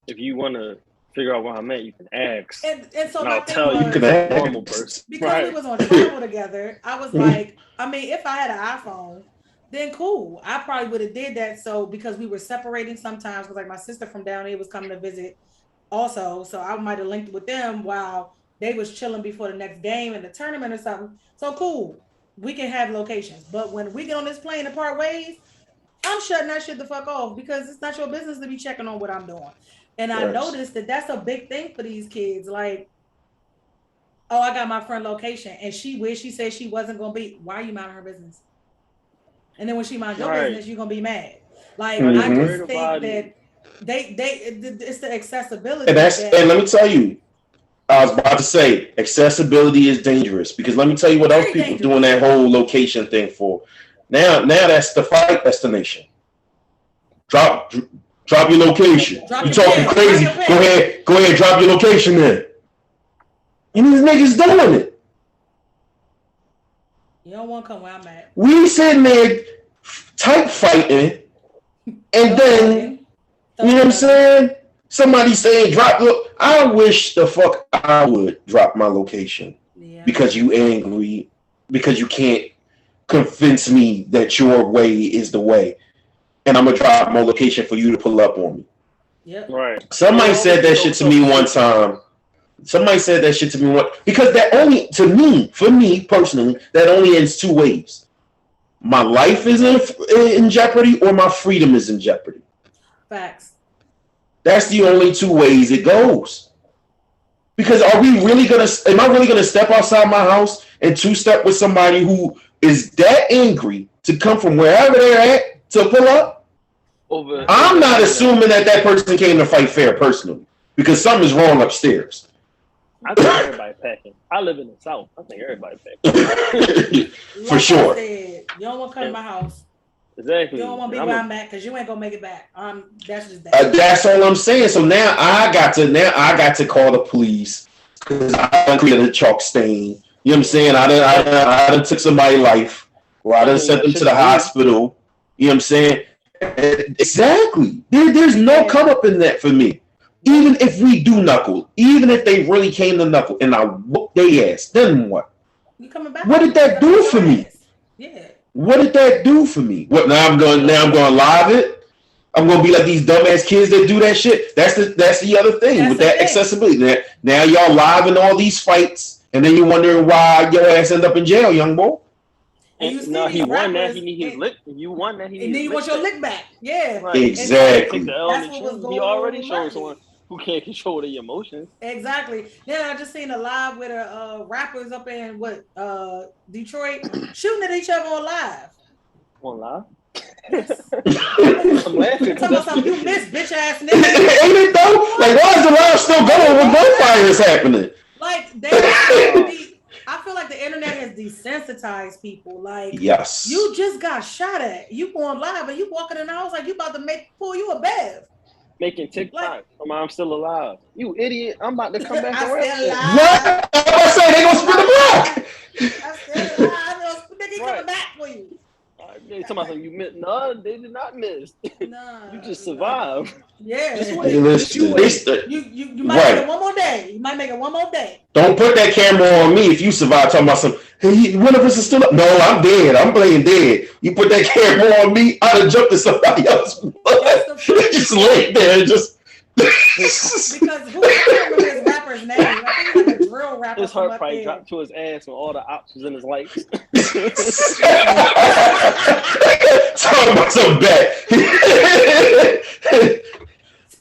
If you want to figure out where I'm at, you can ask. And so and my I'll thing tell was, you the normal person. because Right. we was on travel together, I was like, I mean, if I had an iPhone, then cool. I probably would have did that. So because we were separating sometimes, because like my sister from down here was coming to visit also, so I might have linked with them while they was chilling before the next game in the tournament or something. So cool, we can have locations. But when we get on this plane to part ways, I'm shutting that shit the fuck off because it's not your business to be checking on what I'm doing. And I noticed that that's a big thing for these kids. Like, oh, I got my friend location, and she said she wasn't gonna be. Why are you minding her business? And then when she minds your business, you're gonna be mad. Like I just think that it's the accessibility. And let me tell you, I was about to say accessibility is dangerous because let me tell you what else people doing that whole location thing for. Now that's the fight destination. Drop your location. You talking crazy? Go ahead, drop your location there. And these niggas doing it. You don't want to come where I'm at. We sitting there type fighting, and then you know what I'm saying? Somebody saying drop. I wish the fuck I would drop my location because you angry because you can't convince me that your way is the way, and I'm gonna drop my location for you to pull up on me. Yep. Right. Somebody said that shit to me one time. Because that only for me personally, that only ends two ways. My life is in jeopardy, or my freedom is in jeopardy. Facts. That's the only two ways it goes. Because am I really gonna step outside my house and two-step with somebody who is that angry to come from wherever they're at to pull up? I'm not assuming that person came to fight fair personally, because something's wrong upstairs. I think everybody packing. I live in the South. I think everybody packing. For sure. You don't want to come to my house. Exactly. You don't want to be where I'm at because you ain't gonna make it back. That's just that. That's all I'm saying. So now I got to call the police because I created a chalk stain. You know what I'm saying? I done took somebody's life, or I done sent them to the hospital. You know what I'm saying? Exactly. There's no come up in that for me. Even if we do knuckle, even if they really came to knuckle and I whoop their ass, then what? You coming back? What did that do for me? Yeah. What did that do for me? What now I'm going live it? I'm gonna be like these dumbass kids that do that shit. That's the other thing with that accessibility. Now y'all live in all these fights, and then you're wondering why your ass end up in jail, young boy. And no, he won that. He need his lick. You won that. And then you want your lick back. Yeah. Right. Exactly. That's what was going on. He already showed someone who can't control their emotions. Exactly. Yeah, I just seen a live with rappers up in Detroit shooting at each other on live. On live? Yes. I'm laughing. Talking about something you missed, bitch ass nigga. Ain't it though? Like, why is the live still going when gunfire is happening? Like I feel like the internet has desensitized people. Like, yes, you just got shot at. You going live and you walking in the house like you about to pull you a Bev. Making TikTok. I'm still alive. You idiot. I'm about to come back around. What? I say they gonna spin the block. I still alive. Nigga coming back for you. They talking about something you missed. No, they did not miss. Nah, You just survived. Yeah. Just Hey, wait. listen, You might make it one more day. You might make it one more day. Don't put that camera on me if you survive. Talking about some, hey, one of us is still up. No, I'm dead. I'm playing dead. You put that camera on me, I'd have jumped to somebody else. Just lay there, just. Because I don't remember his rapper's name. I think he's like a drill rapper. His heart probably dropped to his ass when all the ops was in his lights. Talking about some bet.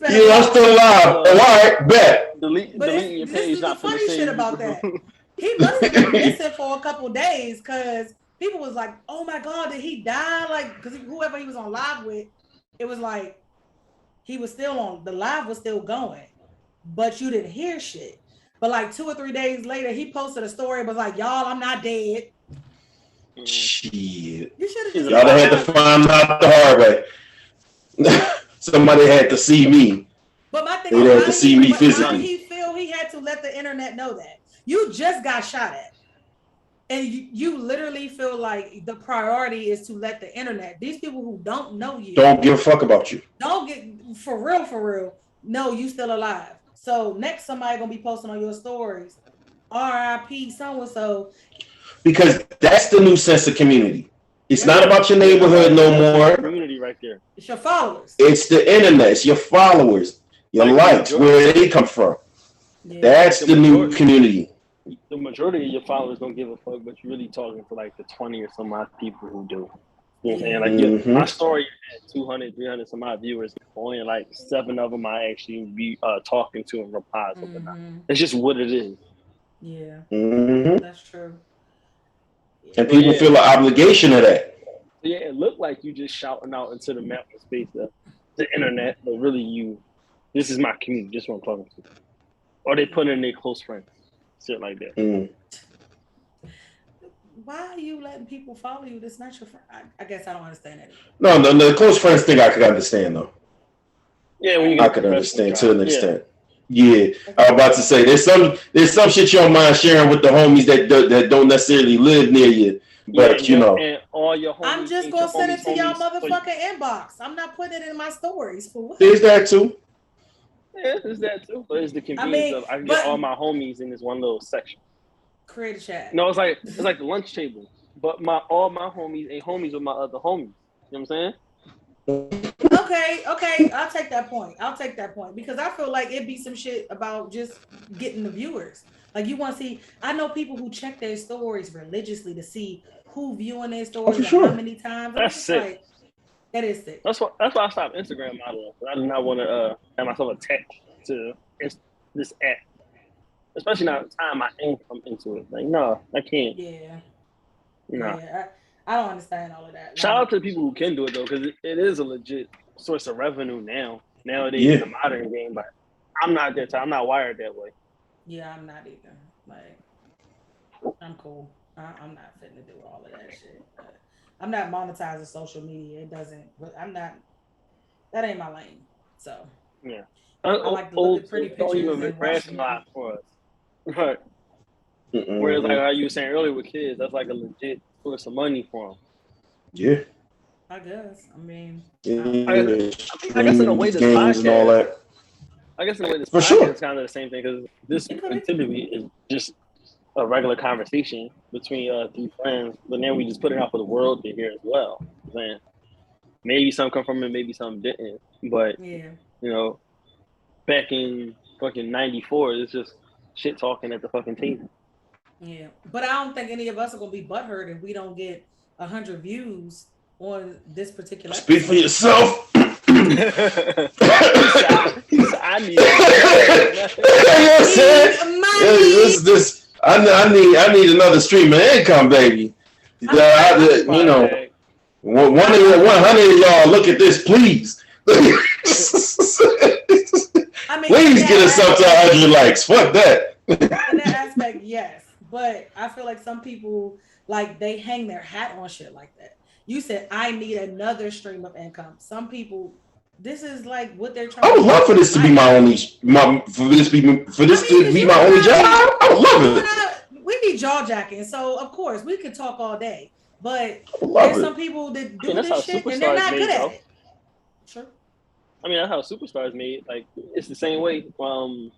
Yeah, I'm still alive. All right, bet. Deleting your page. This is the funny shit about that. He must have been missing for a couple days because people was like, "Oh my god, did he die?" Like, because whoever he was on live with, it was like he was still on. The live was still going, but you didn't hear shit. But like 2 or 3 days later, he posted a story. It was like, "Y'all, I'm not dead." Shit. You should have. Y'all had to find out the hard way. Somebody had to see me. But my thing They had to see me how physically. did he feel he had to let the internet know that? You just got shot at. And you literally feel like the priority is to let the internet, these people who don't know you, don't give a fuck about you. Don't get, for real, no, you still alive. So next somebody gonna be posting on your stories, RIP so-and-so. Because that's the new sense of community. It's not about your neighborhood no more. Community right there. It's your followers. It's the internet. It's your followers, your likes, where they come from. Yeah. That's the new community. The majority of your followers don't give a fuck, but you're really talking to like the 20 or some odd people who do. You know what I'm saying? Like my story had 200, 300 some odd viewers. Only like 7 of them I actually be talking to and reply to. It's just what it is. Yeah, That's true. And people feel an obligation of that. Yeah, it looked like you just shouting out into the mountain space, the internet, but really this is my community, just what I'm talking to. Or they put in their close friends, shit like that. Why are you letting people follow you? That's not your friend. I guess I don't understand that. No, the close friends thing I could understand though. Yeah, when you I could understand to an extent. Yeah, I was about to say there's some shit you don't mind sharing with the homies that don't necessarily live near you, but you know. And all your homies, I'm just gonna send it to y'all motherfucking inbox. I'm not putting it in my stories for what? There's that too. Yeah, there's that too. But it's the convenience of I can get all my homies in this one little section. Create a chat. No, it's like the lunch table, but all my homies ain't homies with my other homies. You know what I'm saying? Okay, I'll take that point because I feel like it'd be some shit about just getting the viewers. Like you want to see, I know people who check their stories religiously to see who viewing their stories and how many times. That's sick. Like, that is sick. That's why I stopped Instagram modeling. I do not want to have myself attached to this app, especially now the time my income into it. Like, no, I can't. Yeah. No. Yeah, I don't understand all of that. Shout out to the people who can do it though, because it is a legit source of revenue nowadays in the modern game. But I'm not that type. I'm not wired that way. Yeah, I'm not either. Like, I'm cool. I'm not fitting to do all of that shit. I'm not monetizing social media. It doesn't. I'm not. That ain't my lane. So yeah, I like to look at pretty pictures. Don't even rationalize for us, right? Whereas, like how you were saying earlier with kids, that's like a legit source of money for them. Yeah. I guess. I mean, I guess in a way, this games and all that. I guess in a way, this podcast is kind of the same thing because this typically is just a regular conversation between 3 friends, but then we just put it out for the world to hear as well. Man, maybe some come from it, maybe some didn't. But you know, back in fucking '94, it's just shit talking at the fucking table. Yeah, but I don't think any of us are gonna be butthurt if we don't get 100 views on this particular episode. Speak for yourself. I need I need another stream of income, baby. You know, 100 of y'all look at this, please. I mean, please get us up to 100 likes. Fuck that. In that aspect, yes. But I feel like some people, like, they hang their hat on shit like that. You said, I need another stream of income. Some people, this is like what they're trying to do. I would love for this to be my only job. I would love it. We be jaw jacking, so of course we could talk all day. But I love there's it. some people that do that's how this shit and they're superstars not made, good at bro. it. Sure. I mean, that's how superstars made. Like, it's the same way. When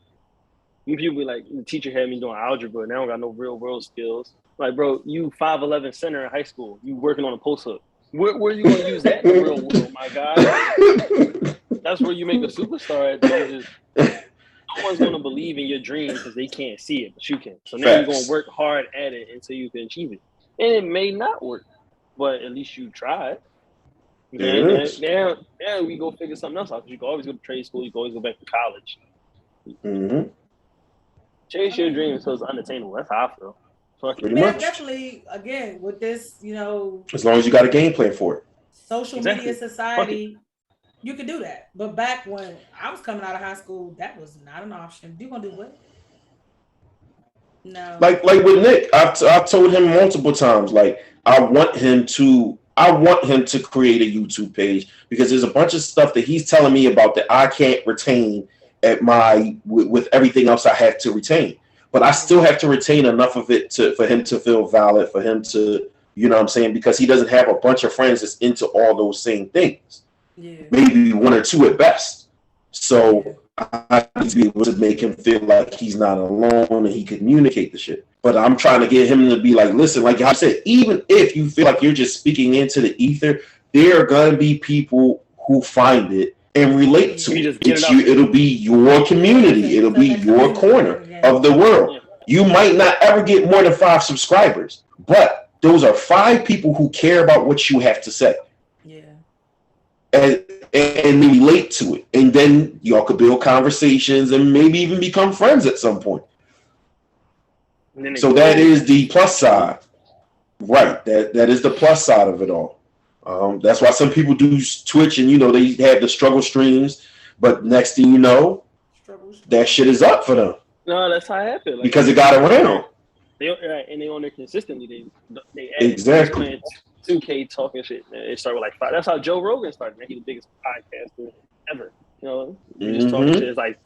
people be like, the teacher had me doing algebra, and I don't got no real world skills. Like, bro, you 5'11" center in high school, you working on a post hook. Where are you gonna use that in the real world, my guy? That's where you make a superstar at. No one's gonna believe in your dream because they can't see it, but you can. So now you're gonna work hard at it until you can achieve it. And it may not work, but at least you tried. Now we go figure something else out. Because you can always go to trade school. You can always go back to college. Mm-hmm. Chase your dream until it's unattainable. That's how I feel. Pretty Man, much. definitely, again, with this, as long as you got a game plan for it. Social media society, you could do that. But back when I was coming out of high school, that was not an option. You gonna do what? No. Like with Nick, I've told him multiple times, like I want him to create a YouTube page because there's a bunch of stuff that he's telling me about that I can't retain at with everything else I have to retain. But I still have to retain enough of it for him to feel valid, for him to, you know what I'm saying? Because he doesn't have a bunch of friends that's into all those same things. Yeah. Maybe one or two at best. So I need to be able to make him feel like he's not alone and he can communicate the shit. But I'm trying to get him to be like, listen, like I said, even if you feel like you're just speaking into the ether, there are going to be people who find it and relate to it. It'll be your community. It'll be your corner of the world. You might not ever get more than 5 subscribers, but those are 5 people who care about what you have to say. Yeah. And relate to it. And then y'all could build conversations and maybe even become friends at some point. So that is the plus side. Right. That is the plus side of it all. That's why some people do Twitch and, they have the struggle streams. But next thing you know, that shit is up for them. No, that's how it happened. Like, because it got around. They on there consistently. They exactly 2K talking shit. It started with like 5. That's how Joe Rogan started. Man. He's the biggest podcaster ever. You just talking shit. It's like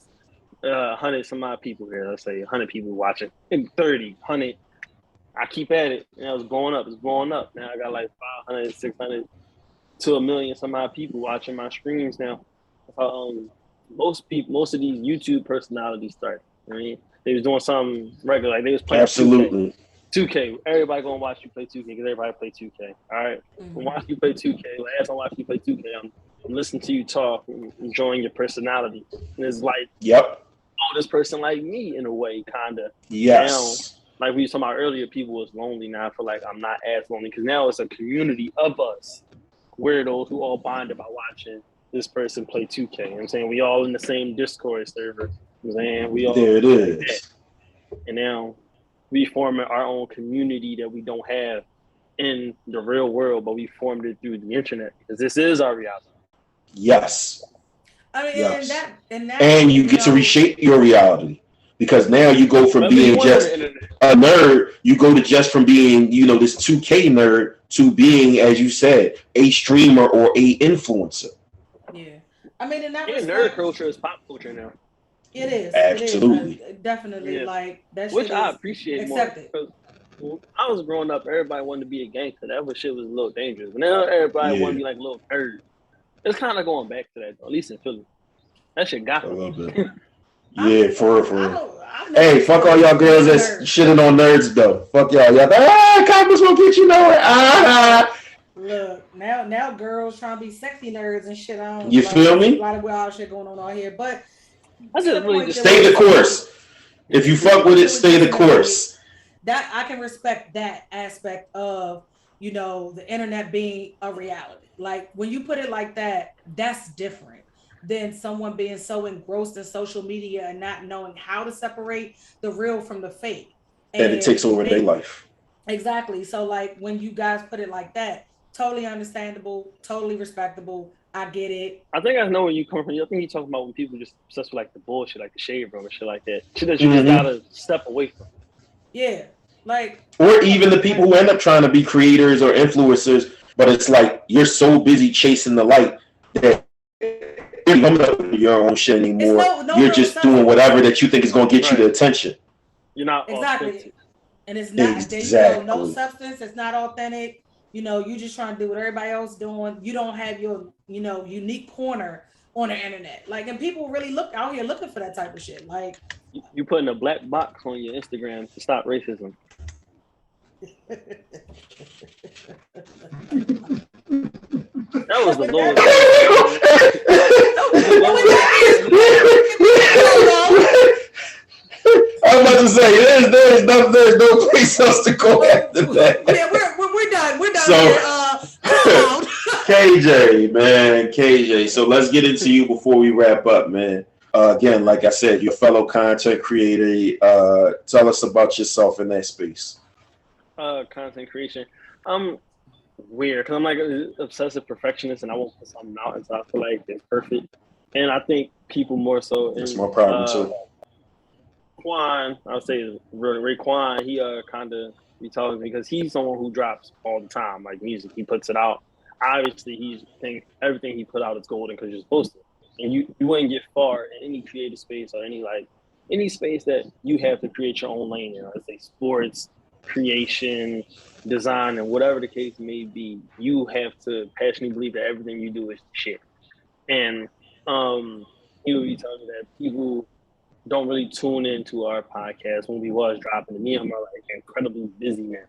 100 some odd people here. Let's say 100 people watching. And 30, 100. I keep at it. And it was going up. It's going up. Now I got like 500, 600 to 1 million some odd people watching my streams now. Most of these YouTube personalities started. I mean, they was doing something regular. Like they was playing absolutely 2K. Everybody gonna watch you play 2K because everybody play 2K. All right, watch you play 2K. Last time I watched you play 2K, I'm listening to you talk, and enjoying your personality. And it's like, this person like me in a way, kinda. Yes. Now, like we were talking about earlier, people was lonely. Now I feel like I'm not as lonely because now it's a community of us weirdos who all bond about watching this person play 2K. You know what I'm saying? We all in the same Discord server. You know what I'm saying? We all there it is. And now we forming our own community that we don't have in the real world, but we formed it through the internet because this is our reality. Yes. I mean, yes. and you get to reshape your reality because now you go from being just a nerd, you go to just from being, this 2K nerd to being, as you said, a streamer or a influencer. Yeah. I mean, in that nerd culture is pop culture now. It is. Absolutely. It is. Definitely. Like that. Which I appreciate accepted. more. When I was growing up, everybody wanted to be a gangster. That shit was a little dangerous. But now everybody want to be like a little nerd. It's kind of going back to that, though, at least in Philly. That shit got me. A little bit. Yeah, for real. Hey, fuck all y'all girls that's shitting on nerds, though. Fuck y'all. Y'all comics won't get you nowhere. Look, now girls trying to be sexy nerds and shit. You feel me? A lot of wild shit going on out here, but I just really stay the course. If you fuck with it, stay the course. That I can respect that aspect of the internet being a reality. Like when you put it like that, that's different than someone being so engrossed in social media and not knowing how to separate the real from the fake. And it takes over their life. Exactly. So like when you guys put it like that, totally understandable, totally respectable. I get it. I think I know where you come from. I think you're talking about when people just obsessed with like the bullshit, like the shade room and shit like that. Shit that you just gotta step away from. Yeah. Like, or even the people who end up trying to be creators or influencers, but it's like you're so busy chasing the light that you're not doing your own shit anymore. You're just doing whatever that you think is going to get you the attention. You're not exactly, authentic. And it's not no substance. It's not authentic. You just trying to do what everybody else doing. You don't have your, unique corner on the internet. Like, and people really look out here looking for that type of shit. Like, You putting a black box on your Instagram to stop racism. That was the lowest. I was about to say there's no place else to go after that. Yeah, we're done. We're done. So, KJ. So let's get into you before we wrap up, man. Again, like I said, your fellow content creator. Tell us about yourself in that space. Content creation. I'm weird because I'm like an obsessive perfectionist, and I won't put something out until I feel like it's perfect. And I think people more so. It's my problem too. Quan, I'll say Raekwon, he kind of be talking to me because he's someone who drops all the time, like music. He puts it out. Obviously, he's think everything he put out is golden because you're supposed to. And you wouldn't get far in any creative space or any space that you have to create your own lane in. Let's say sports, creation, design, and whatever the case may be. You have to passionately believe that everything you do is shit. And he would be telling me that people don't really tune into our podcast when we was dropping. And me and him are like incredibly busy now,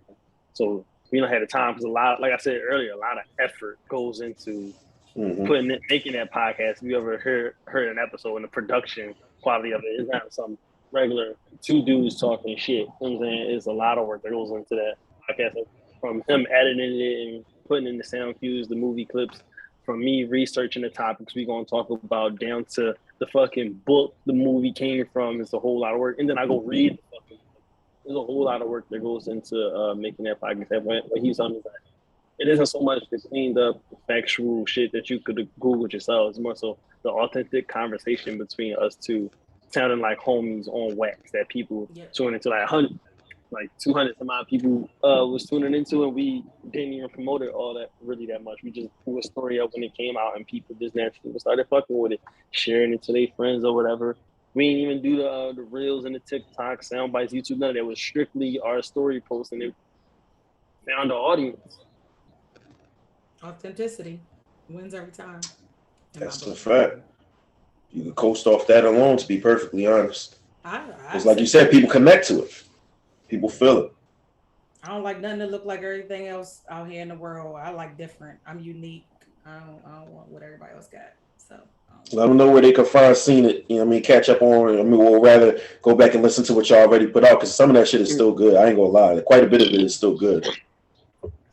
so we don't have the time because like I said earlier, a lot of effort goes into making that podcast. If you ever heard an episode and the production quality of it is not some regular two dudes talking shit. You know what I'm saying? It's a lot of work that goes into that podcast, from him editing it and putting in the sound cues, the movie clips, from me researching the topics we're going to talk about down to the fucking book the movie came from. It's a whole lot of work. And then I go read the fucking book. There's a whole lot of work that goes into making that podcast. What he's on is that it isn't so much the cleaned up factual shit that you could Google yourself. It's more so the authentic conversation between us two, sounding like homies on wax that people tune into, like 200 some odd people was tuning into, and we didn't even promote it all that much. We just threw a story up when it came out, and people just naturally started fucking with it, sharing it to their friends or whatever. We didn't even do the reels and the TikTok, sound bites, YouTube, none of that. It was strictly our story post, and it found an audience. Authenticity wins every time. That's a fact. You can coast off that alone, to be perfectly honest. It's like you said, people connect to it. People feel it. I don't like nothing that look like everything else out here in the world. I like different. I'm unique. I don't want what everybody else got. So let them know where they can find, seen it. You know what I mean? Catch up on. I mean, we'll rather go back and listen to what y'all already put out, because some of that shit is still good. I ain't gonna lie. Quite a bit of it is still good.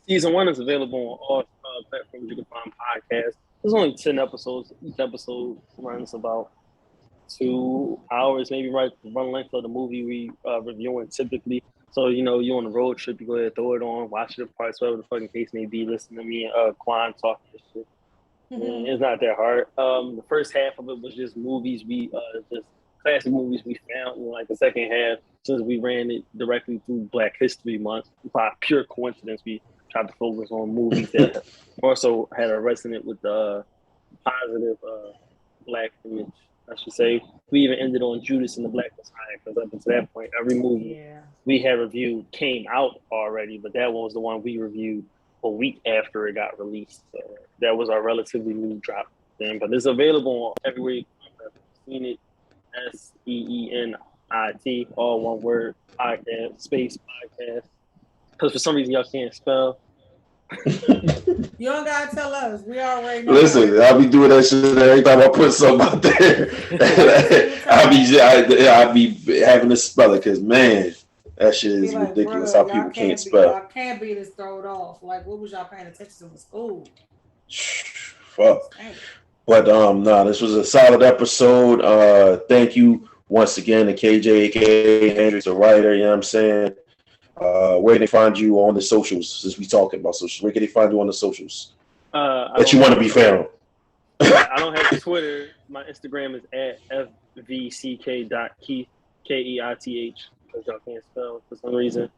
Season 1 is available on all platforms you can find podcasts. There's only 10 episodes. Each episode runs about 2 hours, maybe run length of the movie we reviewing typically. So, you on a road trip, you go ahead, throw it on, watch it parts, whatever the fucking case may be, listen to me and Quan talk this shit. It's not that hard. The first half of it was just movies just classic movies we found. Like the second half, since we ran it directly through Black History Month, by pure coincidence, we tried to focus on movies that more so had a resonant with the positive Black image, I should say. We even ended on Judas and the Black Messiah, because up until that point, every movie we had reviewed came out already, but that one was the one we reviewed a week after it got released. So that was our relatively new drop then. But it's available everywhere you have seen it. SEENIT, all one word, podcast, space podcast. Because for some reason y'all can't spell. You don't gotta tell us. We already know. Listen, I'll be doing that shit every time I put something out there. I'll be having to spell it, because man, that shit is ridiculous how people can't spell. Y'all can't be this thrown off. Like, what was y'all paying attention to in school? Fuck. But no, this was a solid episode. Thank you once again to KJ, aka Hendrix, a writer. You know what I'm saying? Where can they find you on the socials? Since we talking about socials, where can they find you on the socials that you want to be found? I don't have Twitter. My Instagram is at fvck.keith, Keith, because y'all can't spell for some reason.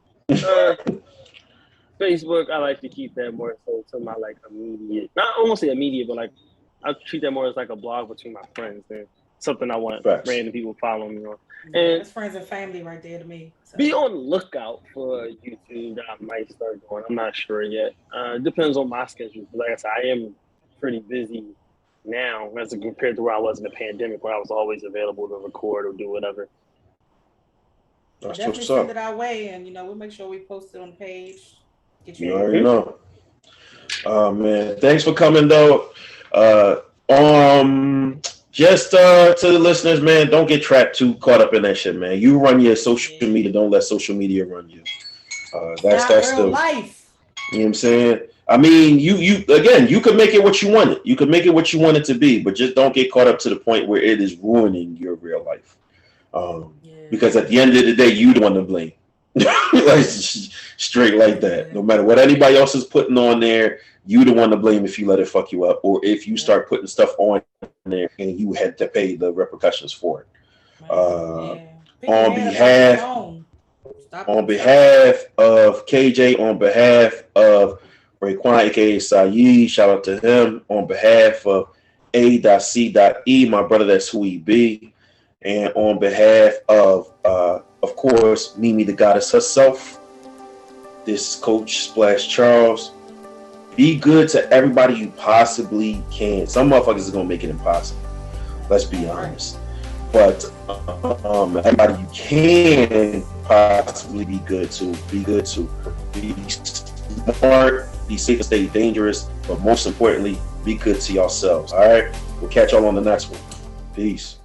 Facebook, I like to keep that more so to my immediate, not almost immediate, but I treat that more as like a blog between my friends than something I want Facts. random people following me on. Yeah, And that's friends and family right there to me. So. be on the lookout for YouTube that I might start doing. I'm not sure yet. It depends on my schedule. Like I said, I am pretty busy now as compared to where I was in the pandemic, where I was always available to record or do whatever. That's Definitely what's send up. it our way, and we'll make sure we post it on the page. Get You you already know. Man, thanks for coming though. Just to the listeners, man, don't get trapped too caught up in that shit, man. You run your social media, don't let social media run you. That's real the life. You know what I'm saying? I mean, you again, you could make it what you want it. You could make it what you want it to be, but just don't get caught up to the point where it is ruining your real life. Because at the end of the day, you the one to blame. Like, straight like that. No matter what anybody else is putting on there, you the one to blame if you let it fuck you up, or if you start putting stuff on there and you had to pay the repercussions for it. On behalf of KJ, on behalf of Raekwon, aka Saeed, shout out to him. On behalf of A.C.E, my brother, that's who he be. And on behalf of course, Mimi the goddess herself, this is Coach Splash Charles. Be good to everybody you possibly can. Some motherfuckers are gonna make it impossible. Let's be honest. But everybody you can possibly be good to. Be good to. Be smart. Be safe and stay dangerous. But most importantly, be good to yourselves. All right. We'll catch y'all on the next one. Peace.